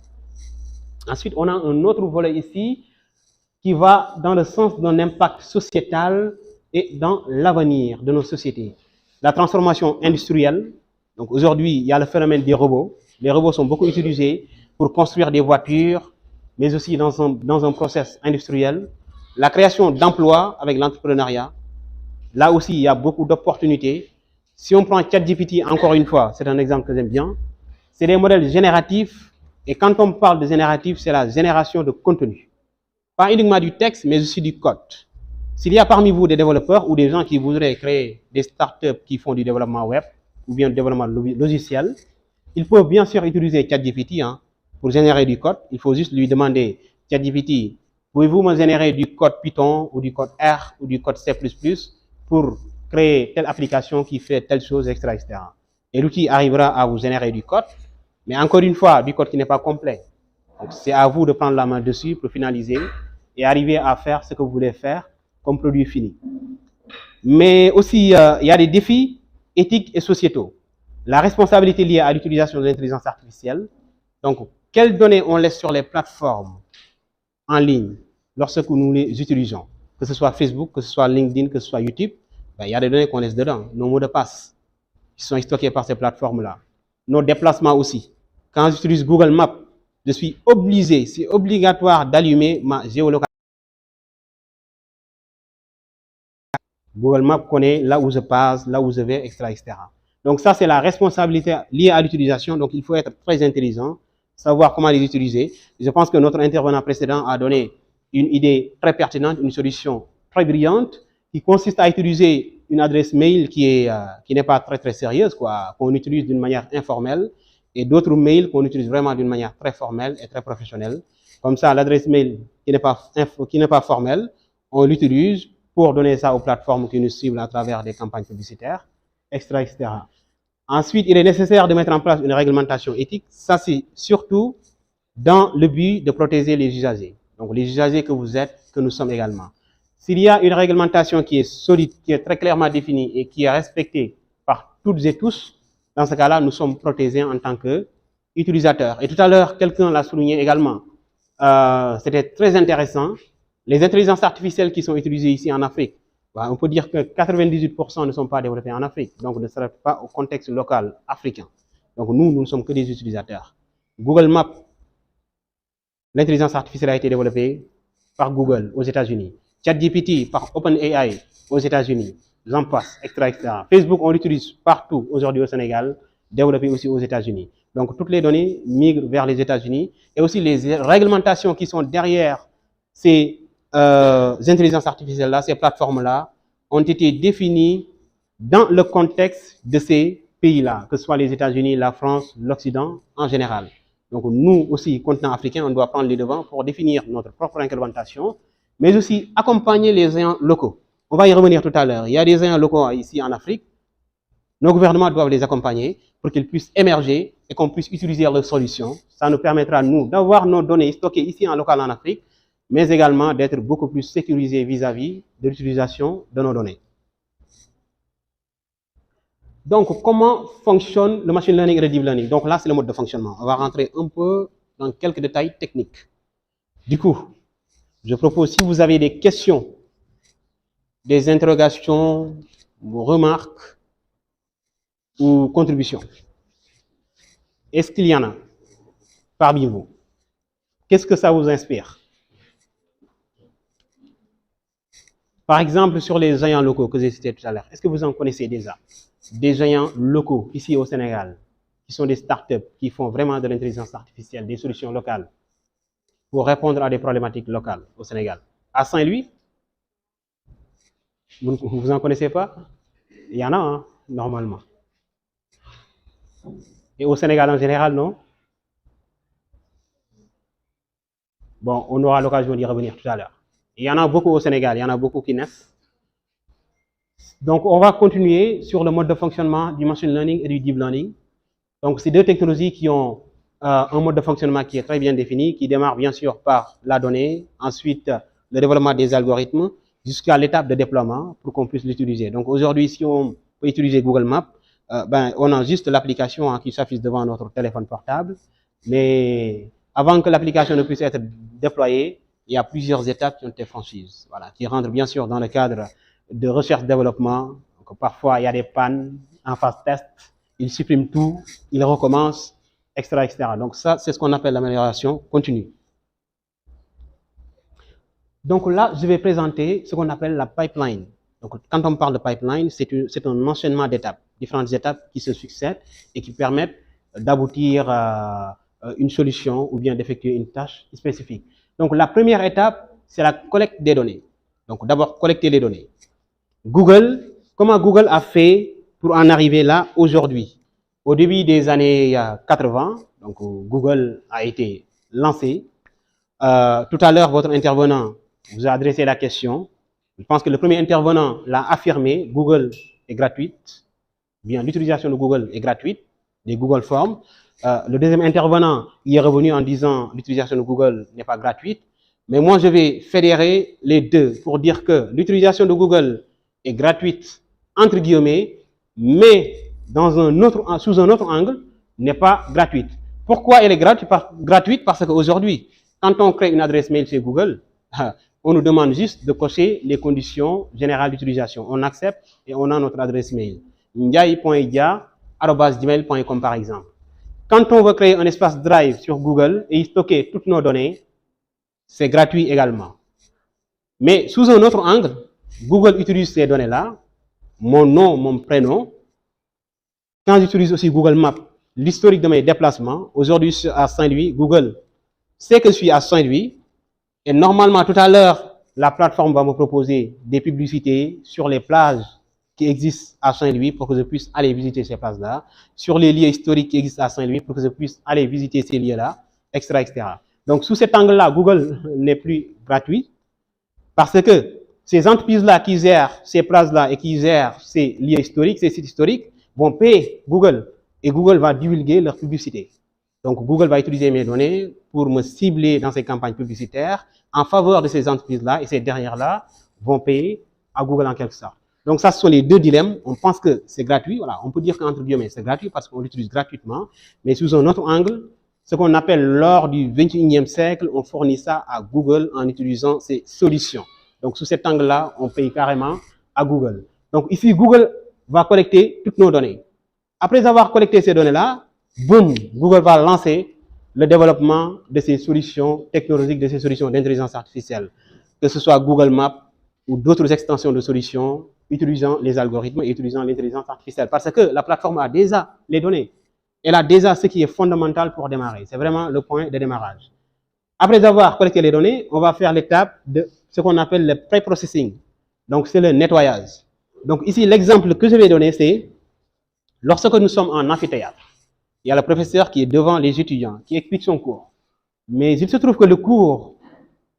Ensuite, on a un autre volet ici qui va dans le sens d'un impact sociétal et dans l'avenir de nos sociétés. La transformation industrielle. Donc aujourd'hui, il y a le phénomène des robots. Les robots sont beaucoup utilisés pour construire des voitures, mais aussi dans un process industriel. La création d'emplois avec l'entrepreneuriat. Là aussi, il y a beaucoup d'opportunités. Si on prend ChatGPT, encore une fois, c'est un exemple que j'aime bien, c'est des modèles génératifs. Et quand on parle de génératif, c'est la génération de contenu. Pas uniquement du texte, mais aussi du code. S'il y a parmi vous des développeurs ou des gens qui voudraient créer des startups qui font du développement web ou bien du développement logiciel, ils peuvent bien sûr utiliser ChatGPT pour générer du code. Il faut juste lui demander, ChatGPT, pouvez-vous me générer du code Python ou du code R ou du code C++ pour créer telle application qui fait telle chose, etc. etc. Et l'outil arrivera à vous générer du code, mais encore une fois, du code qui n'est pas complet. Donc, c'est à vous de prendre la main dessus pour finaliser et arriver à faire ce que vous voulez faire comme produit fini. Mais aussi, il y a des défis éthiques et sociétaux. La responsabilité liée à l'utilisation de l'intelligence artificielle. Donc, quelles données on laisse sur les plateformes en ligne lorsque nous les utilisons? Que ce soit Facebook, que ce soit LinkedIn, que ce soit YouTube, ben, il y a des données qu'on laisse dedans. Nos mots de passe qui sont stockés par ces plateformes-là. Nos déplacements aussi. Quand j'utilise Google Maps, je suis obligé, c'est obligatoire d'allumer ma géolocalisation. Google Maps connaît là où je passe, là où je vais, etc. etc. Donc ça, c'est la responsabilité liée à l'utilisation. Donc il faut être très intelligent. savoir comment les utiliser. Je pense que notre intervenant précédent a donné une idée très pertinente, une solution très brillante qui consiste à utiliser une adresse mail qui n'est pas très sérieuse, qu'on utilise d'une manière informelle, et d'autres mails qu'on utilise vraiment d'une manière très formelle et très professionnelle. Comme ça, l'adresse mail qui n'est pas formelle, on l'utilise pour donner ça aux plateformes qui nous ciblent à travers des campagnes publicitaires, etc. Ensuite, il est nécessaire de mettre en place une réglementation éthique. Ça, c'est surtout dans le but de protéger les usagers. Donc, les usagers que vous êtes, que nous sommes également. S'il y a une réglementation qui est solide, qui est très clairement définie et qui est respectée par toutes et tous, dans ce cas-là, nous sommes protégés en tant qu'utilisateurs. Et tout à l'heure, quelqu'un l'a souligné également. C'était très intéressant. Les intelligences artificielles qui sont utilisées ici en Afrique, on peut dire que 98% ne sont pas développées en Afrique, donc ne seraient pas au contexte local africain. Donc nous ne sommes que des utilisateurs. Google Maps, l'intelligence artificielle a été développée par Google aux États-Unis. ChatGPT par OpenAI aux États-Unis. J'en passe, etc. Facebook, on l'utilise partout aujourd'hui au Sénégal, développé aussi aux États-Unis. Donc toutes les données migrent vers les États-Unis et aussi les réglementations qui sont derrière ces intelligences artificielles-là, ces plateformes-là, ont été définies dans le contexte de ces pays-là, que ce soit les États-Unis, la France, l'Occident en général. Donc nous aussi, continent africain, on doit prendre les devants pour définir notre propre réglementation, mais aussi accompagner les agents locaux. On va y revenir tout à l'heure. Il y a des agents locaux ici en Afrique. Nos gouvernements doivent les accompagner pour qu'ils puissent émerger et qu'on puisse utiliser leurs solutions. Ça nous permettra, nous, d'avoir nos données stockées ici en local en Afrique, mais également d'être beaucoup plus sécurisés vis-à-vis de l'utilisation de nos données. Donc, comment fonctionne le machine learning et le deep learning? Donc là, c'est le mode de fonctionnement. On va rentrer un peu dans quelques détails techniques. Du coup, je propose, si vous avez des questions, des interrogations, remarques ou contributions, est-ce qu'il y en a parmi vous? Qu'est-ce que ça vous inspire? Par exemple, sur les géants locaux que j'ai cités tout à l'heure, est-ce que vous en connaissez déjà? Des géants locaux ici au Sénégal, qui sont des startups, qui font vraiment de l'intelligence artificielle, des solutions locales, pour répondre à des problématiques locales au Sénégal. À Saint-Louis, vous en connaissez pas? Il y en a, hein, normalement. Et au Sénégal en général, non? Bon, on aura l'occasion d'y revenir tout à l'heure. Il y en a beaucoup au Sénégal, il y en a beaucoup qui naissent. Donc, on va continuer sur le mode de fonctionnement du machine learning et du deep learning. Donc, c'est deux technologies qui ont un mode de fonctionnement qui est très bien défini, qui démarre bien sûr par la donnée, ensuite le développement des algorithmes, jusqu'à l'étape de déploiement pour qu'on puisse l'utiliser. Donc, aujourd'hui, si on peut utiliser Google Maps, on a juste l'application qui s'affiche devant notre téléphone portable. Mais avant que l'application ne puisse être déployée, il y a plusieurs étapes qui ont été franchies, voilà, qui rentrent bien sûr dans le cadre de recherche-développement. Parfois, il y a des pannes en phase test, il supprime tout, il recommence, etc. Donc ça, c'est ce qu'on appelle l'amélioration continue. Donc là, je vais présenter ce qu'on appelle la pipeline. Donc quand on parle de pipeline, c'est un enchaînement d'étapes, différentes étapes qui se succèdent et qui permettent d'aboutir à une solution ou bien d'effectuer une tâche spécifique. Donc la première étape, c'est la collecte des données. Donc d'abord, collecter les données. Google, comment Google a fait pour en arriver là aujourd'hui? Au début des années 80, donc Google a été lancé. Tout à l'heure, votre intervenant vous a adressé la question. Je pense que le premier intervenant l'a affirmé, Google est gratuite. Bien, l'utilisation de Google est gratuite, des Google Forms. Le deuxième intervenant y est revenu en disant l'utilisation de Google n'est pas gratuite. Mais moi, je vais fédérer les deux pour dire que l'utilisation de Google est gratuite, entre guillemets, mais sous un autre angle, n'est pas gratuite. Pourquoi elle est gratuite? Parce qu'aujourd'hui, quand on crée une adresse mail chez Google, on nous demande juste de cocher les conditions générales d'utilisation. On accepte et on a notre adresse mail. ndiaye.idia@gmail.com par exemple. Quand on veut créer un espace Drive sur Google et y stocker toutes nos données, c'est gratuit également. Mais sous un autre angle, Google utilise ces données-là, mon nom, mon prénom. Quand j'utilise aussi Google Maps, l'historique de mes déplacements. Aujourd'hui, je suis à Saint-Louis. Google sait que je suis à Saint-Louis. Et normalement, tout à l'heure, la plateforme va me proposer des publicités sur les plages qui existent à Saint-Louis pour que je puisse aller visiter ces places-là, sur les lieux historiques qui existent à Saint-Louis pour que je puisse aller visiter ces lieux-là, etc., etc. Donc, sous cet angle-là, Google n'est plus gratuit parce que ces entreprises-là qui gèrent ces places-là et qui gèrent ces lieux historiques, ces sites historiques, vont payer Google et Google va divulguer leur publicité. Donc, Google va utiliser mes données pour me cibler dans ses campagnes publicitaires en faveur de ces entreprises-là et ces dernières-là vont payer à Google en quelque sorte. Donc, ça, ce sont les deux dilemmes. On pense que c'est gratuit. Voilà, on peut dire qu'entre guillemets, c'est gratuit parce qu'on l'utilise gratuitement. Mais sous un autre angle, ce qu'on appelle l'or du 21e siècle, on fournit ça à Google en utilisant ces solutions. Donc, sous cet angle-là, on paye carrément à Google. Donc, ici, Google va collecter toutes nos données. Après avoir collecté ces données-là, boum, Google va lancer le développement de ces solutions technologiques, de ces solutions d'intelligence artificielle, que ce soit Google Maps ou d'autres extensions de solutions utilisant les algorithmes et utilisant l'intelligence artificielle. Parce que la plateforme a déjà les données. Elle a déjà ce qui est fondamental pour démarrer. C'est vraiment le point de démarrage. Après avoir collecté les données, on va faire l'étape de ce qu'on appelle le pré-processing. Donc, c'est le nettoyage. Donc, ici, l'exemple que je vais donner, c'est lorsque nous sommes en amphithéâtre. Il y a le professeur qui est devant les étudiants, qui explique son cours. Mais il se trouve que le cours,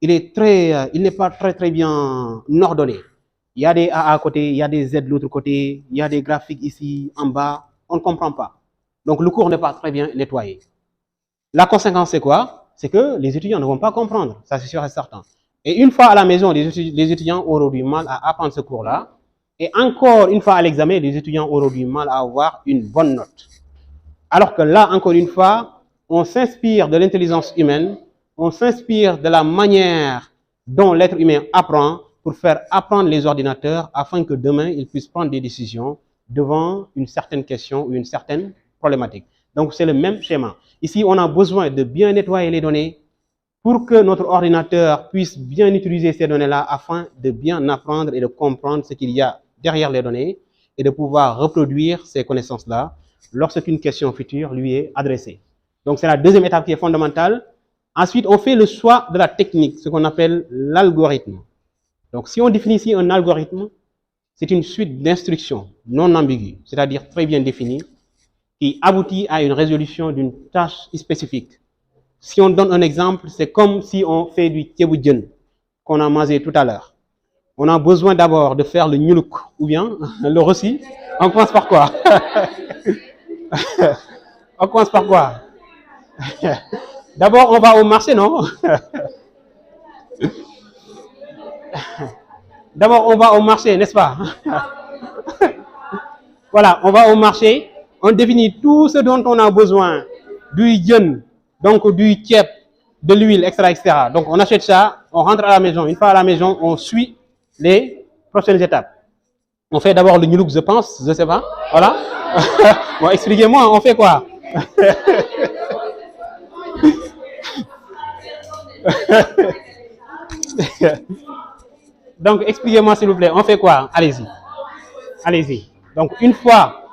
il n'est pas très bien ordonné. Il y a des A à côté, il y a des Z de l'autre côté, il y a des graphiques ici, en bas. On ne comprend pas. Donc, le cours n'est pas très bien nettoyé. La conséquence, c'est quoi? C'est que les étudiants ne vont pas comprendre. Ça, c'est sûr et certain. Et une fois à la maison, les étudiants auront du mal à apprendre ce cours-là. Et encore une fois à l'examen, les étudiants auront du mal à avoir une bonne note. Alors que là, encore une fois, on s'inspire de l'intelligence humaine, on s'inspire de la manière dont l'être humain apprend pour faire apprendre les ordinateurs afin que demain, ils puissent prendre des décisions devant une certaine question ou une certaine problématique. Donc, c'est le même schéma. Ici, on a besoin de bien nettoyer les données pour que notre ordinateur puisse bien utiliser ces données-là afin de bien apprendre et de comprendre ce qu'il y a derrière les données et de pouvoir reproduire ces connaissances-là lorsqu'une question future lui est adressée. Donc, c'est la deuxième étape qui est fondamentale. Ensuite, on fait le choix de la technique, ce qu'on appelle l'algorithme. Donc, si on définit ici un algorithme, c'est une suite d'instructions non ambiguës, c'est-à-dire très bien définies, qui aboutit à une résolution d'une tâche spécifique. Si on donne un exemple, c'est comme si on fait du tieboudjen qu'on a mangé tout à l'heure. On a besoin d'abord de faire le nyuluk ou bien le rossi. On commence par quoi? On commence par quoi? D'abord, on va au marché, non? D'abord, on va au marché, n'est-ce pas? Voilà, on va au marché, on définit tout ce dont on a besoin, du djen, donc du tiep, de l'huile, etc., etc. Donc, on achète ça, on rentre à la maison. Une fois à la maison, on suit les prochaines étapes. On fait d'abord le nyuluk, je pense, je ne sais pas. Voilà. Bon, expliquez-moi, on fait quoi? Donc, expliquez-moi s'il vous plaît, on fait quoi? Allez-y. Allez-y. Donc, une fois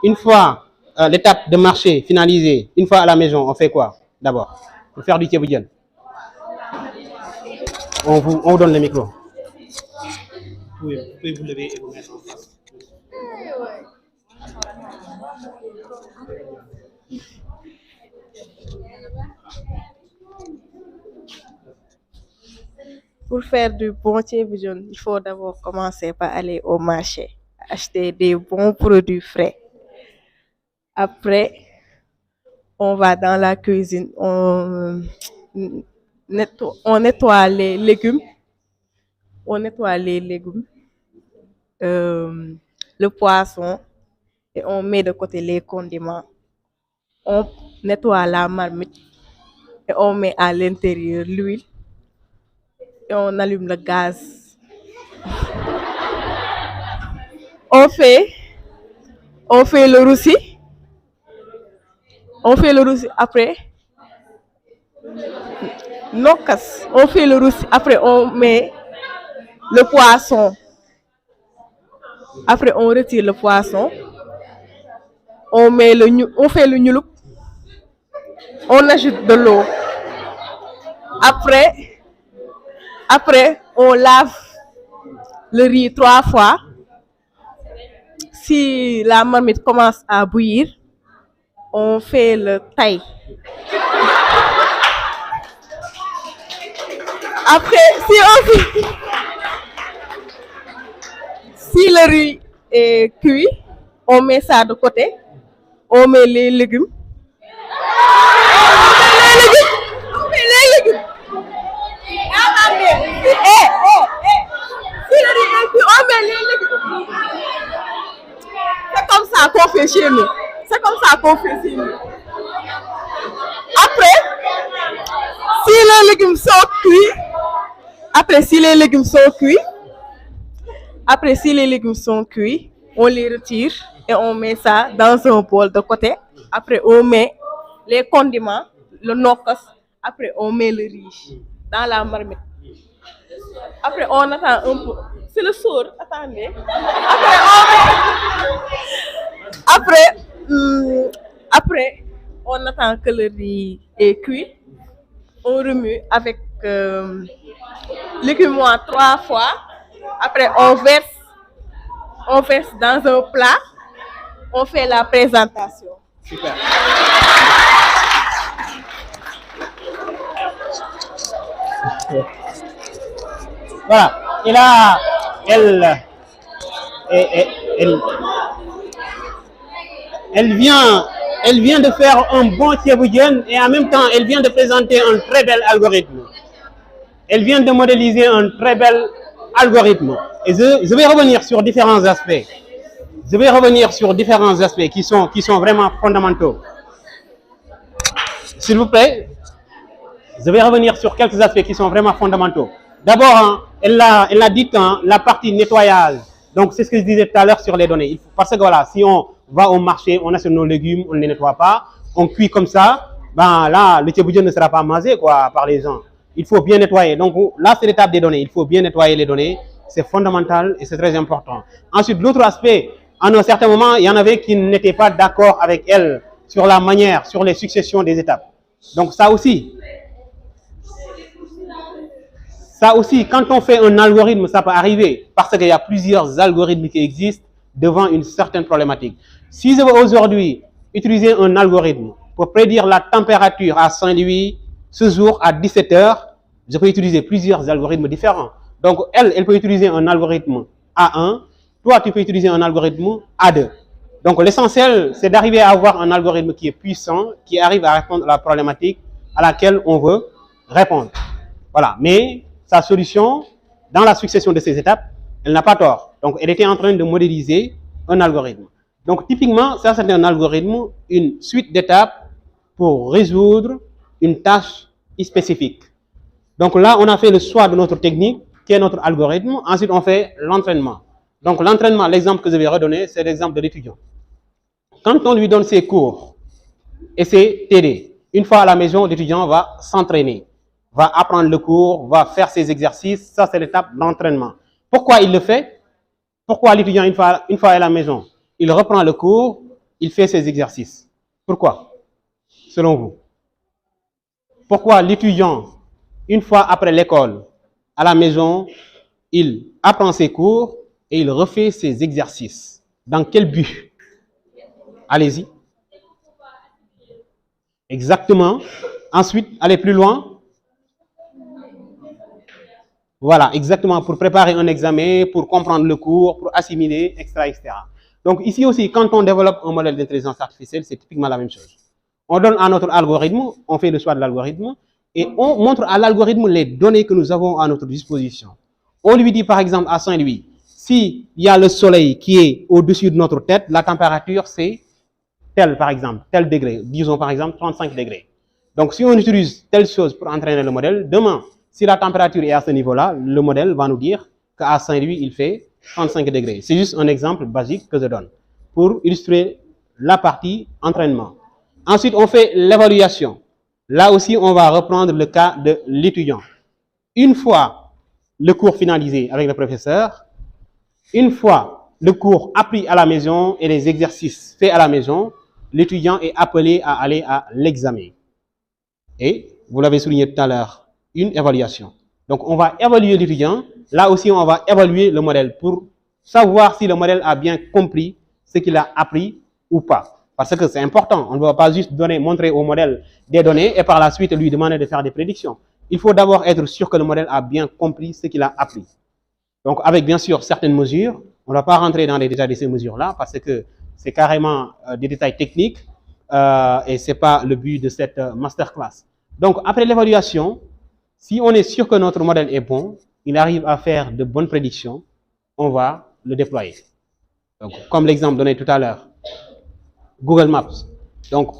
l'étape de marché finalisée, une fois à la maison, on fait quoi d'abord? Pour faire du tieboudjen. On vous donne le micro. Vous pouvez vous lever et vous mettre en place. Pour faire du bon tieboudjen, il faut d'abord commencer par aller au marché, acheter des bons produits frais. Après, on va dans la cuisine, on nettoie les légumes. On nettoie les légumes, le poisson, et on met de côté les condiments. On nettoie la marmite et on met à l'intérieur l'huile et on allume le gaz. On fait le roussi. On fait le roussi après. Nokas. On fait le roussi. Après, on met le poisson. Après, on retire le poisson. On fait le nyuluk. on ajoute de l'eau. Après, on lave le riz 3 fois. Si la marmite commence à bouillir, on fait le taille. Après, si le riz est cuit, on met ça de côté. On met les légumes. On met les légumes. Si le riz est cuit, on met les légumes. C'est comme ça qu'on fait chez nous. Après, si les légumes sont cuits, on les retire et on met ça dans un bol de côté. Après, on met les condiments, le nokos. Après, on met le riz dans la marmite. Après, on attend un peu. C'est le sourd, attendez. Après, on attend que le riz est cuit. On remue avec l'écumoire 3 fois. Après, on verse dans un plat. On fait la présentation. Super. Voilà. Et là, elle vient de faire un bon thieboudienne et en même temps, elle vient de présenter un très bel algorithme. Elle vient de modéliser un très bel algorithme. Et je vais revenir sur différents aspects. Qui sont vraiment fondamentaux. S'il vous plaît, je vais revenir sur quelques aspects qui sont vraiment fondamentaux. D'abord, elle a dit la partie nettoyage. Donc, c'est ce que je disais tout à l'heure sur les données. Parce que voilà, si on va au marché, on achète nos légumes, on ne les nettoie pas, on cuit comme ça, ben là, le thieboudienne ne sera pas mangé par les gens. Il faut bien nettoyer. Donc là, c'est l'étape des données. Il faut bien nettoyer les données. C'est fondamental et c'est très important. Ensuite, l'autre aspect, à un certain moment, il y en avait qui n'étaient pas d'accord avec elle sur la manière, sur les successions des étapes. Donc ça aussi, quand on fait un algorithme, ça peut arriver parce qu'il y a plusieurs algorithmes qui existent devant une certaine problématique. Si je veux aujourd'hui utiliser un algorithme pour prédire la température à Saint-Louis ce jour à 17 h, je peux utiliser plusieurs algorithmes différents. Donc, elle peut utiliser un algorithme A1, toi, tu peux utiliser un algorithme A2. Donc, l'essentiel, c'est d'arriver à avoir un algorithme qui est puissant, qui arrive à répondre à la problématique à laquelle on veut répondre. Voilà. Mais sa solution, dans la succession de ces étapes, elle n'a pas tort. Donc, elle était en train de modéliser un algorithme. Donc, typiquement, ça, c'est un algorithme, une suite d'étapes pour résoudre une tâche spécifique. Donc là, on a fait le choix de notre technique, qui est notre algorithme. Ensuite, on fait l'entraînement. Donc, l'entraînement, l'exemple que je vais redonner, c'est l'exemple de l'étudiant. Quand on lui donne ses cours et ses TD, une fois à la maison, l'étudiant va s'entraîner, va apprendre le cours, va faire ses exercices. Ça, c'est l'étape d'entraînement. Pourquoi il le fait? Pourquoi l'étudiant, une fois à la maison, il reprend le cours, il fait ses exercices? Pourquoi? Selon vous? Pourquoi l'étudiant, une fois après l'école, à la maison, il apprend ses cours et il refait ses exercices? Dans quel but? Allez-y. Exactement. Ensuite, allez plus loin. Voilà, exactement, pour préparer un examen, pour comprendre le cours, pour assimiler, etc., etc. Donc ici aussi, quand on développe un modèle d'intelligence artificielle, c'est typiquement la même chose. On donne à notre algorithme, on fait le choix de l'algorithme, et on montre à l'algorithme les données que nous avons à notre disposition. On lui dit par exemple à Saint-Louis, s'il y a le soleil qui est au-dessus de notre tête, la température c'est tel par exemple, tel degré, disons par exemple 35 degrés. Donc si on utilise telle chose pour entraîner le modèle, demain, si la température est à ce niveau-là, le modèle va nous dire qu'à Saint-Louis, il fait 35 degrés. C'est juste un exemple basique que je donne pour illustrer la partie entraînement. Ensuite, on fait l'évaluation. Là aussi, on va reprendre le cas de l'étudiant. Une fois le cours finalisé avec le professeur, une fois le cours appris à la maison et les exercices faits à la maison, l'étudiant est appelé à aller à l'examen. et, vous l'avez souligné tout à l'heure, une évaluation. Donc, on va évaluer l'étudiant. Là aussi, on va évaluer le modèle pour savoir si le modèle a bien compris ce qu'il a appris ou pas. Parce que c'est important. On ne va pas juste montrer au modèle des données et par la suite lui demander de faire des prédictions. Il faut d'abord être sûr que le modèle a bien compris ce qu'il a appris. Donc, avec bien sûr certaines mesures, on ne va pas rentrer dans les détails de ces mesures-là parce que c'est carrément des détails techniques et ce n'est pas le but de cette masterclass. Donc, après l'évaluation, si on est sûr que notre modèle est bon, il arrive à faire de bonnes prédictions, on va le déployer. Donc, comme l'exemple donné tout à l'heure, Google Maps. Donc,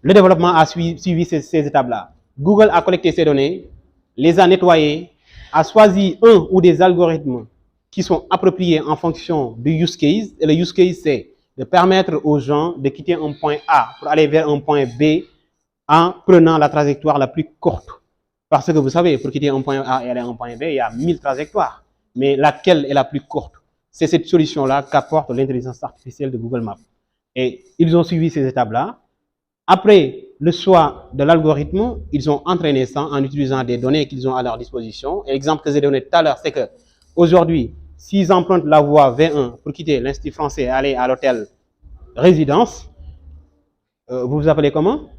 le développement a suivi ces étapes-là. Google a collecté ces données, les a nettoyées, a choisi un ou des algorithmes qui sont appropriés en fonction du use case. Et le use case, c'est de permettre aux gens de quitter un point A pour aller vers un point B en prenant la trajectoire la plus courte. Parce que vous savez, pour quitter un point A et aller à un point B, il y a 1000 trajectoires. Mais laquelle est la plus courte? C'est cette solution-là qu'apporte l'intelligence artificielle de Google Maps. Et ils ont suivi ces étapes-là. Après le choix de l'algorithme, ils ont entraîné ça en utilisant des données qu'ils ont à leur disposition. Et l'exemple que j'ai donné tout à l'heure, c'est que aujourd'hui, s'ils empruntent la voie V1 pour quitter l'Institut français et aller à l'hôtel Résidence, vous vous appelez comment?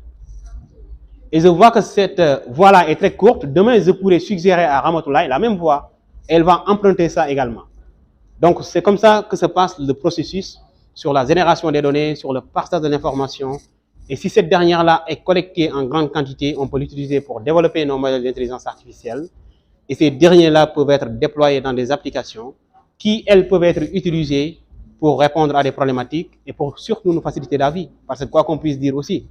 Et je vois que cette voie-là est très courte. Demain, je pourrais suggérer à Ramatoulaye la même voie. Elle va emprunter ça également. Donc, c'est comme ça que se passe le processus sur la génération des données, sur le partage de l'information. Et si cette dernière-là est collectée en grande quantité, on peut l'utiliser pour développer nos modèles d'intelligence artificielle. Et ces derniers-là peuvent être déployés dans des applications qui, elles, peuvent être utilisées pour répondre à des problématiques et pour surtout nous faciliter la vie. Parce que quoi qu'on puisse dire aussi,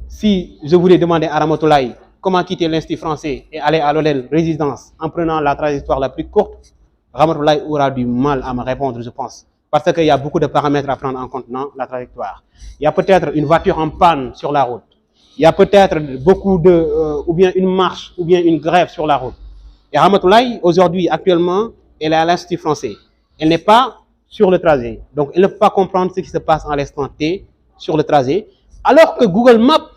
si je voulais demander à Ramatoulaye comment quitter l'Institut français et aller à l'hôtel Résidence en prenant la trajectoire la plus courte, Ramatoulaye aura du mal à me répondre, je pense. Parce qu'il y a beaucoup de paramètres à prendre en compte dans la trajectoire. Il y a peut-être une voiture en panne sur la route. Il y a peut-être beaucoup de, ou bien une marche, ou bien une grève sur la route. Et Ramatoulaye, aujourd'hui, actuellement, elle est à l'Institut français. Elle n'est pas sur le trajet. Donc, elle ne peut pas comprendre ce qui se passe en l'instant T sur le trajet. Alors que Google Maps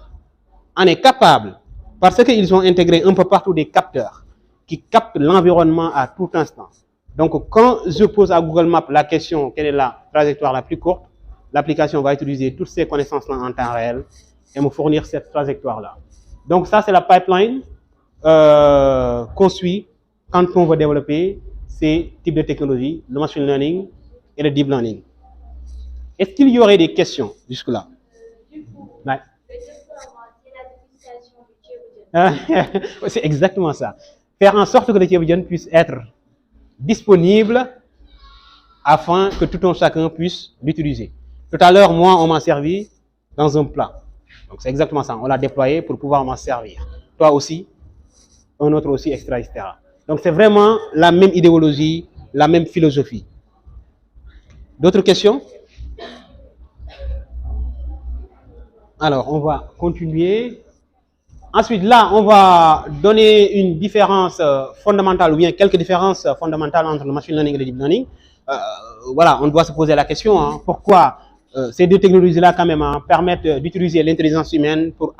en est capable, parce qu'ils ont intégré un peu partout des capteurs qui captent l'environnement à tout instant. Donc, quand je pose à Google Maps la question, quelle est la trajectoire la plus courte, l'application va utiliser toutes ces connaissances-là en temps réel et me fournir cette trajectoire-là. Donc, ça, c'est la pipeline qu'on suit quand on veut développer ces types de technologies, le machine learning et le deep learning. Est-ce qu'il y aurait des questions jusque-là? Ouais. C'est exactement ça. Faire en sorte que le Thieboudian puisse être disponible afin que tout un chacun puisse l'utiliser. Tout à l'heure, moi, on m'a servi dans un plat. Donc, c'est exactement ça. On l'a déployé pour pouvoir m'en servir. Toi aussi, un autre aussi, etc. Donc, c'est vraiment la même idéologie, la même philosophie. D'autres questions? Alors, on va continuer. Ensuite, là, on va donner une différence fondamentale ou bien quelques différences fondamentales entre le machine learning et le deep learning. Voilà, on doit se poser la question, hein, pourquoi ces deux technologies-là, quand même, permettent d'utiliser l'intelligence humaine pour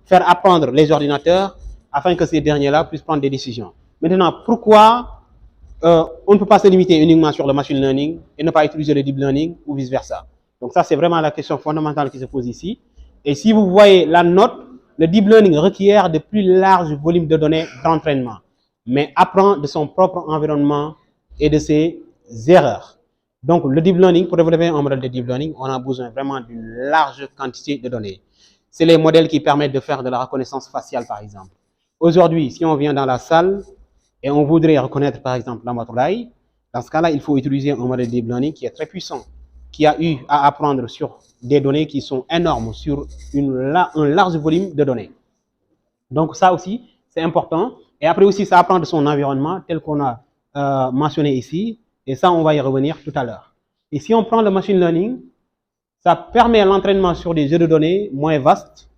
faire apprendre les ordinateurs afin que ces derniers-là puissent prendre des décisions. Maintenant, pourquoi on ne peut pas se limiter uniquement sur le machine learning et ne pas utiliser le deep learning ou vice-versa? Donc ça, c'est vraiment la question fondamentale qui se pose ici. Et si vous voyez la note, le deep learning requiert de plus larges volumes de données d'entraînement, mais apprend de son propre environnement et de ses erreurs. Donc, le deep learning, pour développer un modèle de deep learning, on a besoin vraiment d'une large quantité de données. C'est les modèles qui permettent de faire de la reconnaissance faciale, par exemple. Aujourd'hui, si on vient dans la salle et on voudrait reconnaître, par exemple, Ramatoulaye, dans ce cas-là, il faut utiliser un modèle de deep learning qui est très puissant, qui a eu à apprendre sur des données qui sont énormes, sur un large volume de données. Donc ça aussi, c'est important. Et après aussi, ça apprend de son environnement, tel qu'on a mentionné ici. Et ça, on va y revenir tout à l'heure. Et si on prend le machine learning, ça permet l'entraînement sur des jeux de données moins vastes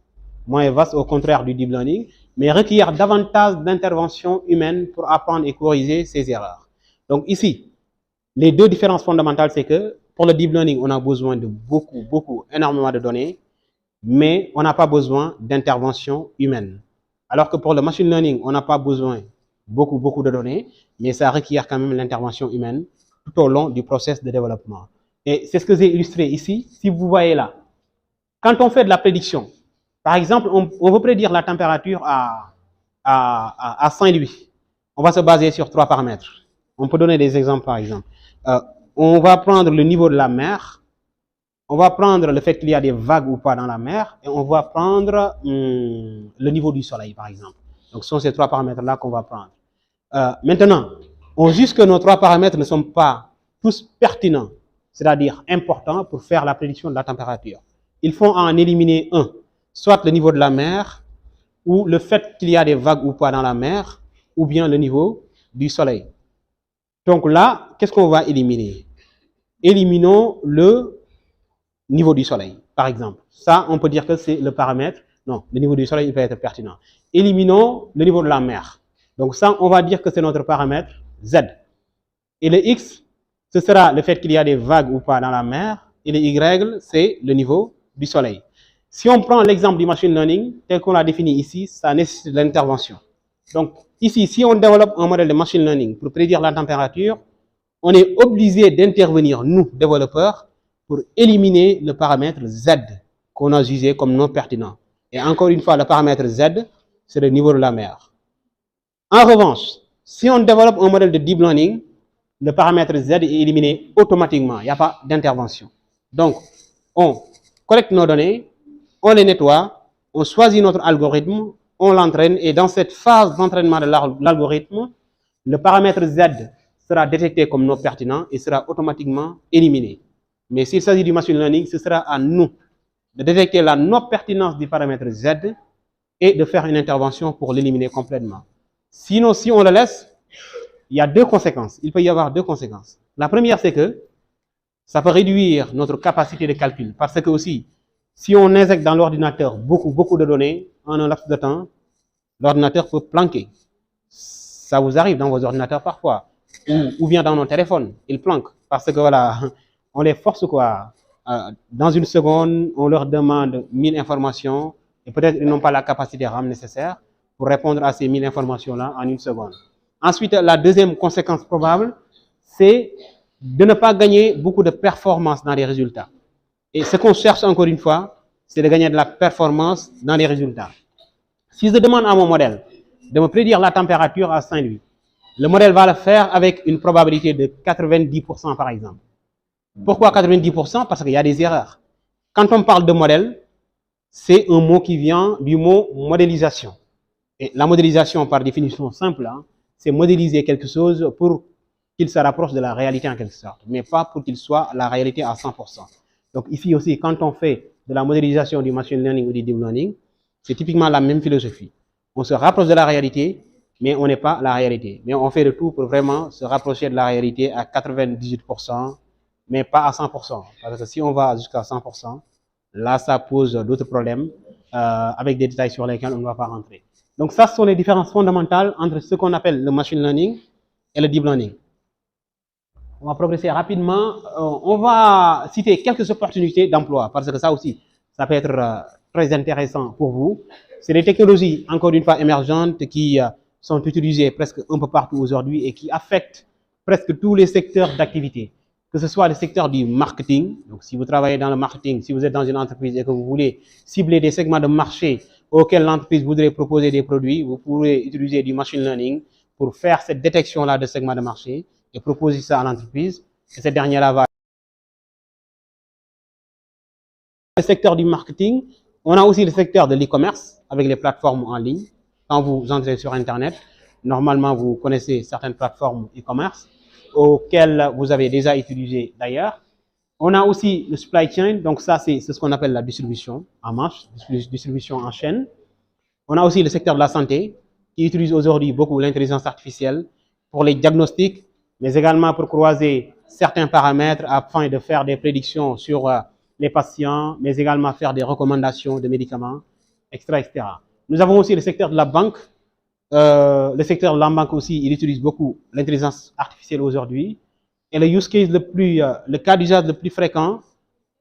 au contraire du deep learning, mais requiert davantage d'intervention humaine pour apprendre et corriger ces erreurs. Donc ici, les deux différences fondamentales, c'est que pour le deep learning, on a besoin de énormément de données. mais on n'a pas besoin d'intervention humaine. Alors que pour le machine learning, on n'a pas besoin beaucoup de données, mais ça requiert quand même l'intervention humaine tout au long du process de développement. Et c'est ce que j'ai illustré ici. Si vous voyez là, quand on fait de la prédiction, par exemple, on veut prédire la température à Saint-Louis. On va se baser sur 3 paramètres. On peut donner des exemples, par exemple. On va prendre le niveau de la mer, on va prendre le fait qu'il y a des vagues ou pas dans la mer, et on va prendre le niveau du soleil, par exemple. Donc, ce sont ces 3 paramètres-là qu'on va prendre. Maintenant, on juge que nos 3 paramètres ne sont pas tous pertinents, c'est-à-dire importants pour faire la prédiction de la température. Il faut en éliminer un, soit le niveau de la mer, ou le fait qu'il y a des vagues ou pas dans la mer, ou bien le niveau du soleil. Donc là, qu'est-ce qu'on va éliminer? Éliminons le niveau du soleil, par exemple. Ça, on peut dire que c'est le paramètre. Non, le niveau du soleil, il peut être pertinent. Éliminons le niveau de la mer. Donc ça, on va dire que c'est notre paramètre Z. Et le X, ce sera le fait qu'il y a des vagues ou pas dans la mer. Et le Y, c'est le niveau du soleil. Si on prend l'exemple du machine learning, tel qu'on l'a défini ici, ça nécessite de l'intervention. Donc ici, si on développe un modèle de machine learning pour prédire la température, on est obligé d'intervenir, nous, développeurs, pour éliminer le paramètre Z qu'on a jugé comme non pertinent. Et encore une fois, le paramètre Z, c'est le niveau de la mer. En revanche, si on développe un modèle de deep learning, le paramètre Z est éliminé automatiquement. Il n'y a pas d'intervention. Donc, on collecte nos données, on les nettoie, on choisit notre algorithme, on l'entraîne, et dans cette phase d'entraînement de l'algorithme, le paramètre Z sera détecté comme non pertinent et sera automatiquement éliminé. Mais s'il s'agit du machine learning, ce sera à nous de détecter la non-pertinence du paramètre Z et de faire une intervention pour l'éliminer complètement. Sinon, si on le laisse, il y a 2 conséquences. Il peut y avoir 2 conséquences. La première, c'est que ça peut réduire notre capacité de calcul. Parce que aussi, si on injecte dans l'ordinateur beaucoup de données en un laps de temps, l'ordinateur peut planquer. Ça vous arrive dans vos ordinateurs parfois. Ou bien dans nos téléphones, ils planquent. Parce que voilà, on les force quoi. Dans une seconde, on leur demande 1000 informations et peut-être ils n'ont pas la capacité RAM nécessaire pour répondre à ces 1000 informations-là en une seconde. Ensuite, la deuxième conséquence probable, c'est de ne pas gagner beaucoup de performance dans les résultats. Et ce qu'on cherche encore une fois, c'est de gagner de la performance dans les résultats. Si je demande à mon modèle de me prédire la température à Saint-Louis, le modèle va le faire avec une probabilité de 90% par exemple. Pourquoi 90%? Parce qu'il y a des erreurs. Quand on parle de modèle, c'est un mot qui vient du mot modélisation. Et la modélisation, par définition simple, hein, c'est modéliser quelque chose pour qu'il se rapproche de la réalité en quelque sorte, mais pas pour qu'il soit la réalité à 100%. Donc ici aussi, quand on fait de la modélisation du machine learning ou du deep learning, c'est typiquement la même philosophie. On se rapproche de la réalité, mais on n'est pas la réalité. Mais on fait le tout pour vraiment se rapprocher de la réalité à 98%, mais pas à 100%. Parce que si on va jusqu'à 100%, là, ça pose d'autres problèmes avec des détails sur lesquels on ne va pas rentrer. Donc ça, ce sont les différences fondamentales entre ce qu'on appelle le machine learning et le deep learning. On va progresser rapidement. On va citer quelques opportunités d'emploi, parce que ça aussi, ça peut être très intéressant pour vous. C'est des technologies, encore une fois, émergentes qui sont utilisées presque un peu partout aujourd'hui et qui affectent presque tous les secteurs d'activité. Que ce soit le secteur du marketing, donc si vous travaillez dans le marketing, si vous êtes dans une entreprise et que vous voulez cibler des segments de marché auxquels l'entreprise voudrait proposer des produits, vous pourrez utiliser du machine learning pour faire cette détection-là de segments de marché et proposer ça à l'entreprise. Et cette dernière-là va... Le secteur du marketing, on a aussi le secteur de l'e-commerce avec les plateformes en ligne. Quand vous entrez sur Internet, normalement, vous connaissez certaines plateformes e-commerce auxquelles vous avez déjà utilisé d'ailleurs. On a aussi le supply chain, donc ça, c'est ce qu'on appelle la distribution en marche, distribution en chaîne. On a aussi le secteur de la santé, qui utilise aujourd'hui beaucoup l'intelligence artificielle pour les diagnostics, mais également pour croiser certains paramètres afin de faire des prédictions sur les patients, mais également faire des recommandations de médicaments, etc., etc. Nous avons aussi le secteur de la banque. Le secteur de la banque aussi, il utilise beaucoup l'intelligence artificielle aujourd'hui. Et le use case le cas d'usage le plus fréquent,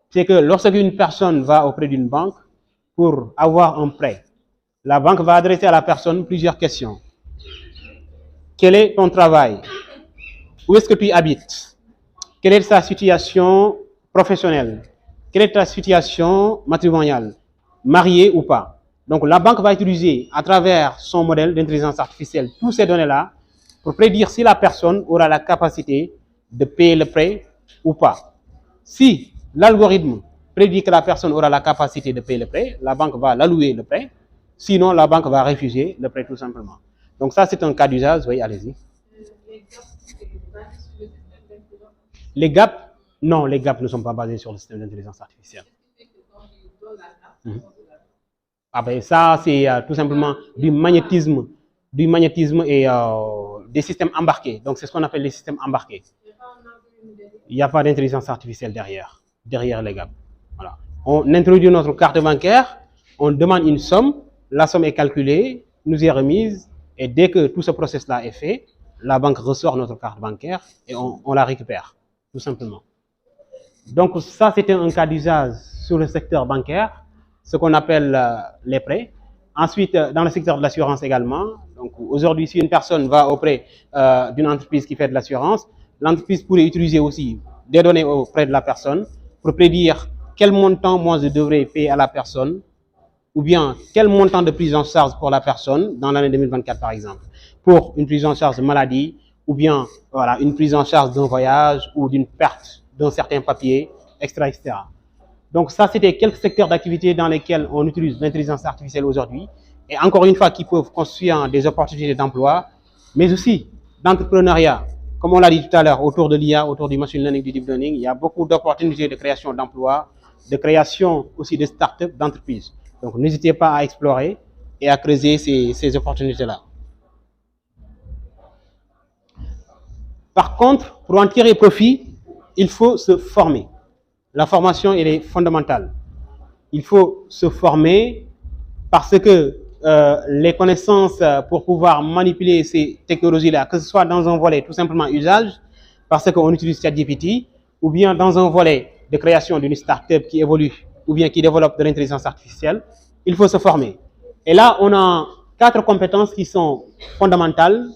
c'est que lorsqu'une personne va auprès d'une banque, pour avoir un prêt, la banque va adresser à la personne plusieurs questions. Quel est ton travail? Où est-ce que tu habites? Quelle est ta situation professionnelle? Quelle est ta situation matrimoniale? Marié ou pas? Donc, la banque va utiliser à travers son modèle d'intelligence artificielle tous ces données-là pour prédire si la personne aura la capacité de payer le prêt ou pas. Si l'algorithme prédit que la personne aura la capacité de payer le prêt, la banque va l'allouer le prêt. Sinon, la banque va refuser le prêt tout simplement. Donc ça, c'est un cas d'usage. Oui, allez-y. Les gaps, non, les gaps ne sont pas basés sur le système d'intelligence artificielle. Ah ben ça, c'est tout simplement du magnétisme et des systèmes embarqués. Donc c'est ce qu'on appelle les systèmes embarqués. Il n'y a pas d'intelligence artificielle derrière les gaps. Voilà. On introduit notre carte bancaire, on demande une somme, la somme est calculée, nous est remise, et dès que tout ce process-là est fait, la banque ressort notre carte bancaire et on la récupère, tout simplement. Donc ça, c'était un cas d'usage sur le secteur bancaire, ce qu'on appelle les prêts. Ensuite, dans le secteur de l'assurance également, donc aujourd'hui, si une personne va auprès d'une entreprise qui fait de l'assurance, l'entreprise pourrait utiliser aussi des données auprès de la personne pour prédire quel montant moi je devrais payer à la personne ou bien quel montant de prise en charge pour la personne dans l'année 2024 par exemple, pour une prise en charge de maladie ou bien voilà, une prise en charge d'un voyage ou d'une perte d'un certain papier, etc., etc. Donc ça, c'était quelques secteurs d'activité dans lesquels on utilise l'intelligence artificielle aujourd'hui et encore une fois qui peuvent construire des opportunités d'emploi, mais aussi d'entrepreneuriat. Comme on l'a dit tout à l'heure, autour de l'IA, autour du machine learning, du deep learning, il y a beaucoup d'opportunités de création d'emplois, de création aussi de start-up, d'entreprises. Donc n'hésitez pas à explorer et à creuser ces opportunités-là. Par contre, pour en tirer profit, il faut se former. La formation, elle est fondamentale. Il faut se former parce que les connaissances pour pouvoir manipuler ces technologies-là, que ce soit dans un volet tout simplement usage, parce qu'on utilise ChatGPT, ou bien dans un volet de création d'une start-up qui évolue, ou bien qui développe de l'intelligence artificielle, il faut se former. Et là, on a 4 compétences qui sont fondamentales,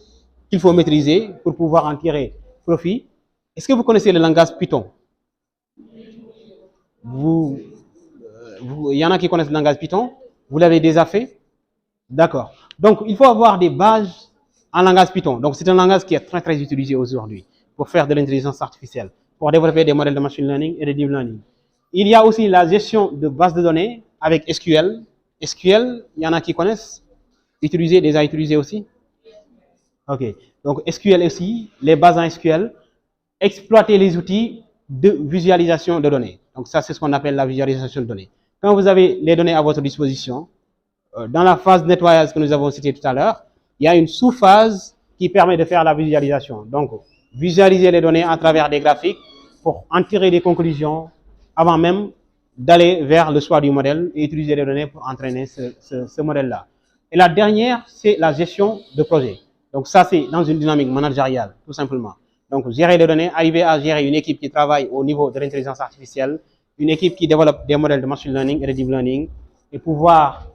qu'il faut maîtriser pour pouvoir en tirer profit. Est-ce que vous connaissez le langage Python? Il y en a qui connaissent le langage Python? Vous l'avez déjà fait? D'accord. Donc, il faut avoir des bases en langage Python. Donc, c'est un langage qui est très, très utilisé aujourd'hui pour faire de l'intelligence artificielle, pour développer des modèles de machine learning et de deep learning. Il y a aussi la gestion de bases de données avec SQL. SQL, il y en a qui connaissent? Déjà utilisé aussi? OK. Donc, SQL aussi, les bases en SQL, exploiter les outils de visualisation de données. Donc, ça, c'est ce qu'on appelle la visualisation de données. Quand vous avez les données à votre disposition, dans la phase de nettoyage que nous avons citée tout à l'heure, il y a une sous-phase qui permet de faire la visualisation. Donc, visualiser les données à travers des graphiques pour en tirer des conclusions avant même d'aller vers le choix du modèle et utiliser les données pour entraîner ce modèle-là. Et la dernière, c'est la gestion de projet. Donc, ça, c'est dans une dynamique managériale, tout simplement. Donc, gérer les données, arriver à gérer une équipe qui travaille au niveau de l'intelligence artificielle, une équipe qui développe des modèles de machine learning et de deep learning, et pouvoir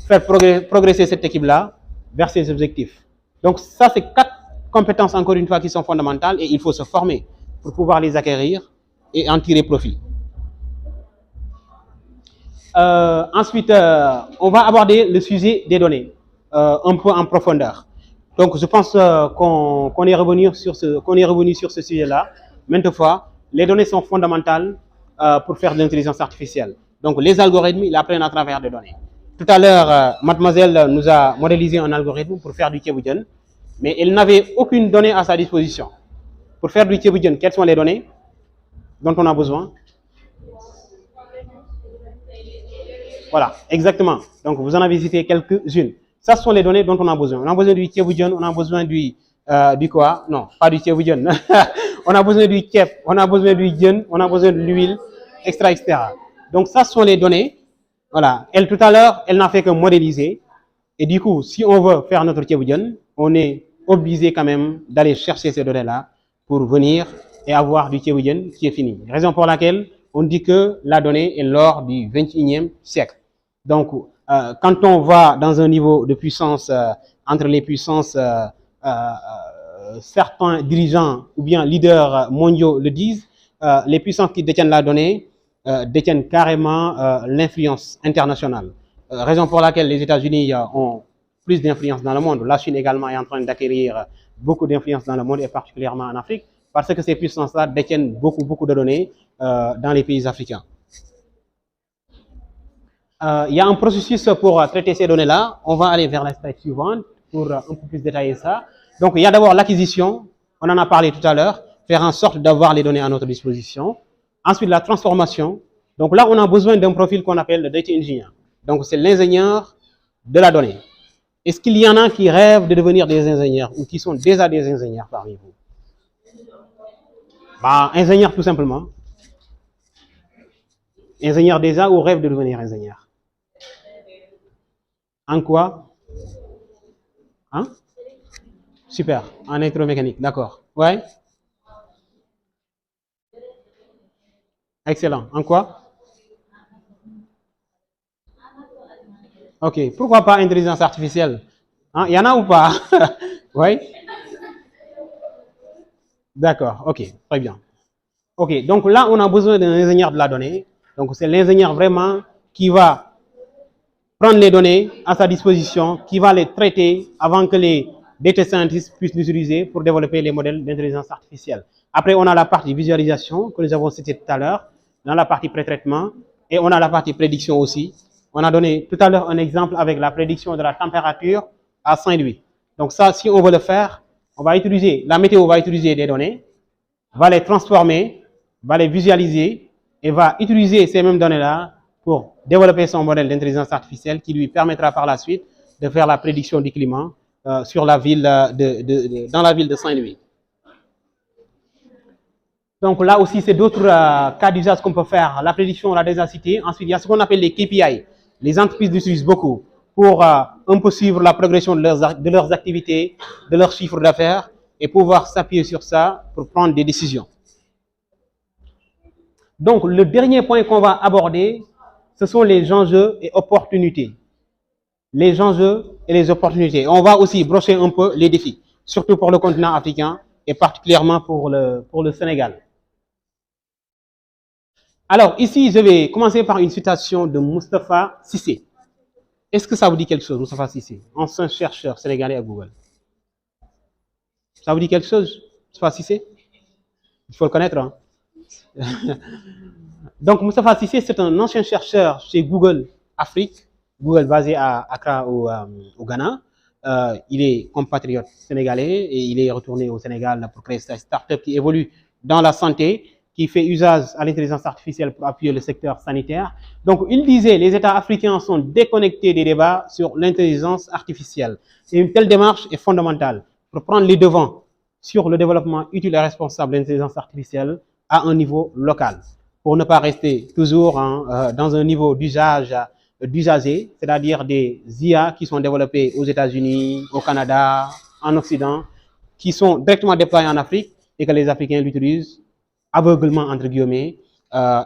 faire progresser cette équipe-là vers ses objectifs. Donc, ça, c'est 4 compétences, encore une fois, qui sont fondamentales, et il faut se former pour pouvoir les acquérir et en tirer profit. Ensuite, on va aborder le sujet des données, un peu en profondeur. Donc, je pense qu'on est revenu sur ce sujet-là. Maintes fois, les données sont fondamentales pour faire de l'intelligence artificielle. Donc, les algorithmes, ils apprennent à travers des données. Tout à l'heure, mademoiselle nous a modélisé un algorithme pour faire du Thieboudian, mais elle n'avait aucune donnée à sa disposition. Pour faire du Thieboudian, quelles sont les données dont on a besoin? Voilà, exactement. Donc, vous en avez cité quelques-unes. Ça, ce sont les données dont on a besoin. On a besoin du Thieboudian, on a besoin du quoi? Non, pas du Thieboudian. On a besoin du Thieb, on a besoin du Dian, on a besoin de l'huile, etc. Donc, ça, ce sont les données. Voilà. Elle, tout à l'heure, elle n'a fait que modéliser. Et du coup, si on veut faire notre Thieboudian, on est obligé quand même d'aller chercher ces données-là pour venir et avoir du Thieboudian qui est fini. Raison pour laquelle on dit que la donnée est l'or du 21e siècle. Donc, quand on va dans un niveau de puissance entre les puissances, certains dirigeants ou bien leaders mondiaux le disent, les puissances qui détiennent la donnée détiennent carrément l'influence internationale. Raison pour laquelle les États-Unis ont plus d'influence dans le monde. La Chine également est en train d'acquérir beaucoup d'influence dans le monde et particulièrement en Afrique parce que ces puissances-là détiennent beaucoup de données dans les pays africains. Il y a un processus pour traiter ces données-là. On va aller vers la slide suivante pour un peu plus détailler ça. Donc, il y a d'abord l'acquisition. On en a parlé tout à l'heure. Faire en sorte d'avoir les données à notre disposition. Ensuite, la transformation. Donc là, on a besoin d'un profil qu'on appelle le data engineer. Donc, c'est l'ingénieur de la donnée. Est-ce qu'il y en a qui rêvent de devenir des ingénieurs ou qui sont déjà des ingénieurs parmi vous? Bah, ingénieur tout simplement. Ingénieur déjà ou rêve de devenir ingénieur? En quoi? Hein? Super, en électromécanique, d'accord. Ouais? Excellent. En quoi? Ok, pourquoi pas intelligence artificielle? Hein? Il y en a ou pas? Oui? D'accord, ok, très bien. Ok, donc là, on a besoin d'un ingénieur de la donnée. Donc, c'est l'ingénieur vraiment qui va prendre les données à sa disposition, qui va les traiter avant que les data scientists puissent les utiliser pour développer les modèles d'intelligence artificielle. Après, on a la partie visualisation que nous avons citée tout à l'heure, dans la partie pré-traitement, et on a la partie prédiction aussi. On a donné tout à l'heure un exemple avec la prédiction de la température à Saint-Louis. Donc ça, si on veut le faire, on va utiliser, la météo va utiliser des données, va les transformer, va les visualiser et va utiliser ces mêmes données-là pour développer son modèle d'intelligence artificielle qui lui permettra par la suite de faire la prédiction du climat sur la ville dans la ville de Saint-Louis. Donc là aussi, c'est d'autres cas d'usage qu'on peut faire. La prédiction, on l'a déjà cité. Ensuite, il y a ce qu'on appelle les KPI. Les entreprises l'utilisent beaucoup pour un peu suivre la progression de leurs activités, de leurs chiffres d'affaires et pouvoir s'appuyer sur ça pour prendre des décisions. Donc, le dernier point qu'on va aborder, ce sont les enjeux et opportunités. Les enjeux et les opportunités. On va aussi brosser un peu les défis, surtout pour le continent africain et particulièrement pour le Sénégal. Alors, ici, je vais commencer par une citation de Moustapha Cissé. Est-ce que ça vous dit quelque chose, Moustapha Cissé, ancien chercheur sénégalais à Google? Ça vous dit quelque chose, Moustapha Cissé? Il faut le connaître, hein? Donc, Moustapha Cissé, c'est un ancien chercheur chez Google Afrique, Google basé à Accra au Ghana. Il est compatriote sénégalais et il est retourné au Sénégal pour créer sa start-up qui évolue dans la santé, qui fait usage à l'intelligence artificielle pour appuyer le secteur sanitaire. Donc, il disait, les États africains sont déconnectés des débats sur l'intelligence artificielle. Et une telle démarche est fondamentale pour prendre les devants sur le développement utile et responsable de l'intelligence artificielle à un niveau local, pour ne pas rester toujours dans un niveau d'usager, c'est-à-dire des IA qui sont développés aux États-Unis, au Canada, en Occident, qui sont directement déployés en Afrique et que les Africains l'utilisent aveuglement, entre guillemets,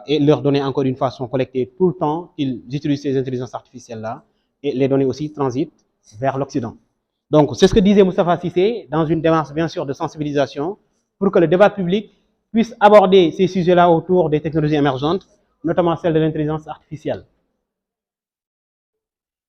et leurs données, encore une fois, sont collectées tout le temps. Ils utilisent ces intelligences artificielles-là et les données aussi transitent vers l'Occident. Donc, c'est ce que disait Moustapha Cissé dans une démarche, bien sûr, de sensibilisation pour que le débat public puisse aborder ces sujets-là autour des technologies émergentes, notamment celle de l'intelligence artificielle.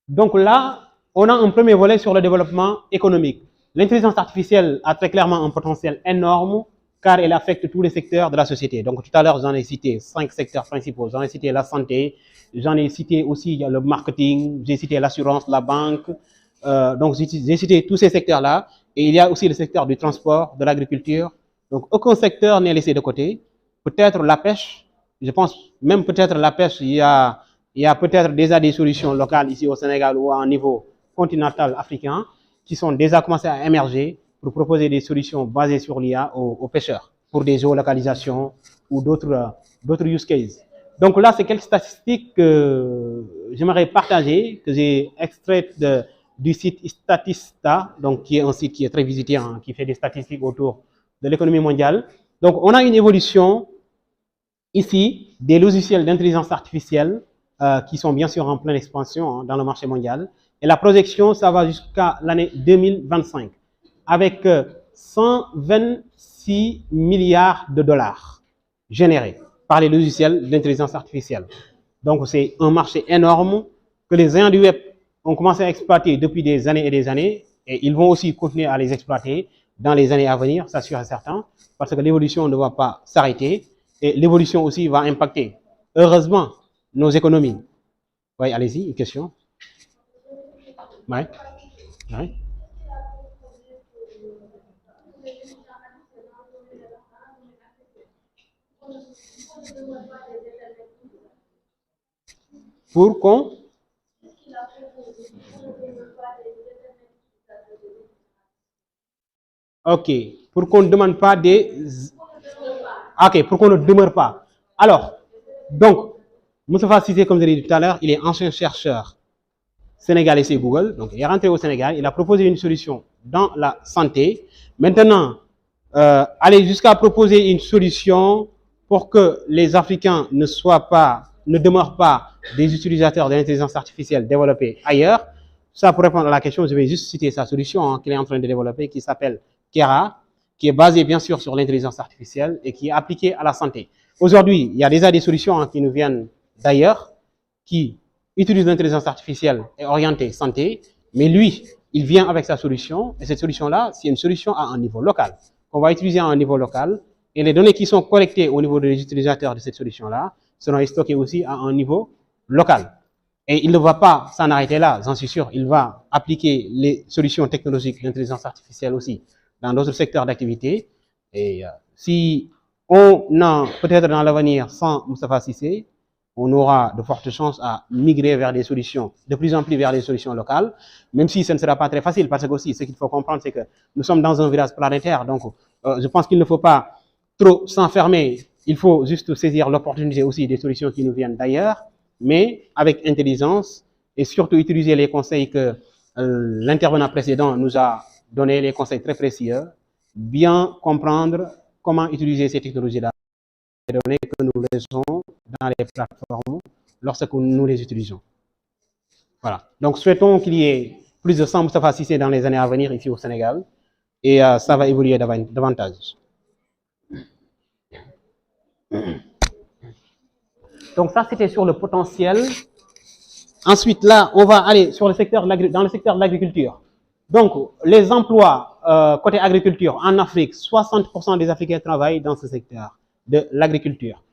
Donc là, on a un premier volet sur le développement économique. L'intelligence artificielle a très clairement un potentiel énorme car elle affecte tous les secteurs de la société. Donc tout à l'heure, j'en ai cité 5 secteurs principaux. J'en ai cité la santé, j'en ai cité aussi le marketing, j'ai cité l'assurance, la banque. Donc j'ai cité tous ces secteurs-là. Et il y a aussi le secteur du transport, de l'agriculture. Donc aucun secteur n'est laissé de côté. Peut-être la pêche, je pense même peut-être la pêche, il y a peut-être déjà des solutions locales ici au Sénégal ou à un niveau continental africain qui sont déjà commencées à émerger pour proposer des solutions basées sur l'IA aux pêcheurs pour des géolocalisations ou d'autres use cases. Donc là, c'est quelques statistiques que j'aimerais partager, que j'ai extraites du site Statista, donc qui est un site qui est très visité, hein, qui fait des statistiques autour de l'économie mondiale. Donc on a une évolution ici des logiciels d'intelligence artificielle qui sont bien sûr en pleine expansion dans le marché mondial. Et la projection, ça va jusqu'à l'année 2025, avec 126 milliards de dollars générés par les logiciels d'intelligence artificielle. Donc, c'est un marché énorme que les géants du web ont commencé à exploiter depuis des années et des années, et ils vont aussi continuer à les exploiter dans les années à venir, ça sûr et certain, parce que l'évolution ne va pas s'arrêter, et l'évolution aussi va impacter, heureusement, nos économies. Oui, allez-y, une question. Oui. Oui. Pour qu'on... Ok, pour qu'on ne demande pas des... Ok, pour qu'on ne demeure pas. Alors, donc, Moustapha Cissé, comme je l'ai dit tout à l'heure, il est ancien chercheur sénégalais chez Google. Donc, il est rentré au Sénégal, il a proposé une solution dans la santé. Maintenant, aller jusqu'à proposer une solution pour que les Africains ne demeurent pas des utilisateurs de l'intelligence artificielle développée ailleurs. Ça, pour répondre à la question, je vais juste citer sa solution qu'il est en train de développer, qui s'appelle Kera, qui est basée bien sûr sur l'intelligence artificielle et qui est appliquée à la santé. Aujourd'hui, il y a déjà des solutions qui nous viennent d'ailleurs, qui utilisent l'intelligence artificielle et orientée santé, mais lui, il vient avec sa solution, et cette solution-là, c'est une solution à un niveau local, qu'on va utiliser à un niveau local, et les données qui sont collectées au niveau des utilisateurs de cette solution-là seront stockées aussi à un niveau local. Et il ne va pas s'en arrêter là, j'en suis sûr, il va appliquer les solutions technologiques d'intelligence artificielle aussi dans d'autres secteurs d'activité. Et si on a peut-être dans l'avenir sans Moustapha Cissé, on aura de fortes chances à migrer vers des solutions, de plus en plus vers des solutions locales, même si ce ne sera pas très facile, parce que aussi, ce qu'il faut comprendre, c'est que nous sommes dans un village planétaire, donc je pense qu'il ne faut pas trop s'enfermer, il faut juste saisir l'opportunité aussi des solutions qui nous viennent d'ailleurs, mais avec intelligence, et surtout utiliser les conseils que l'intervenant précédent nous a donné, les conseils très précieux, bien comprendre comment utiliser ces technologies-là, les données que nous laissons dans les plateformes lorsque nous les utilisons. Voilà. Donc, souhaitons qu'il y ait plus de 100 Moustapha Cissé dans les années à venir ici au Sénégal, et ça va évoluer davantage. Donc, ça, c'était sur le potentiel. Ensuite, là, on va aller sur le secteur dans le secteur de l'agriculture. Donc, les emplois côté agriculture en Afrique, 60% des Africains travaillent dans ce secteur de l'agriculture.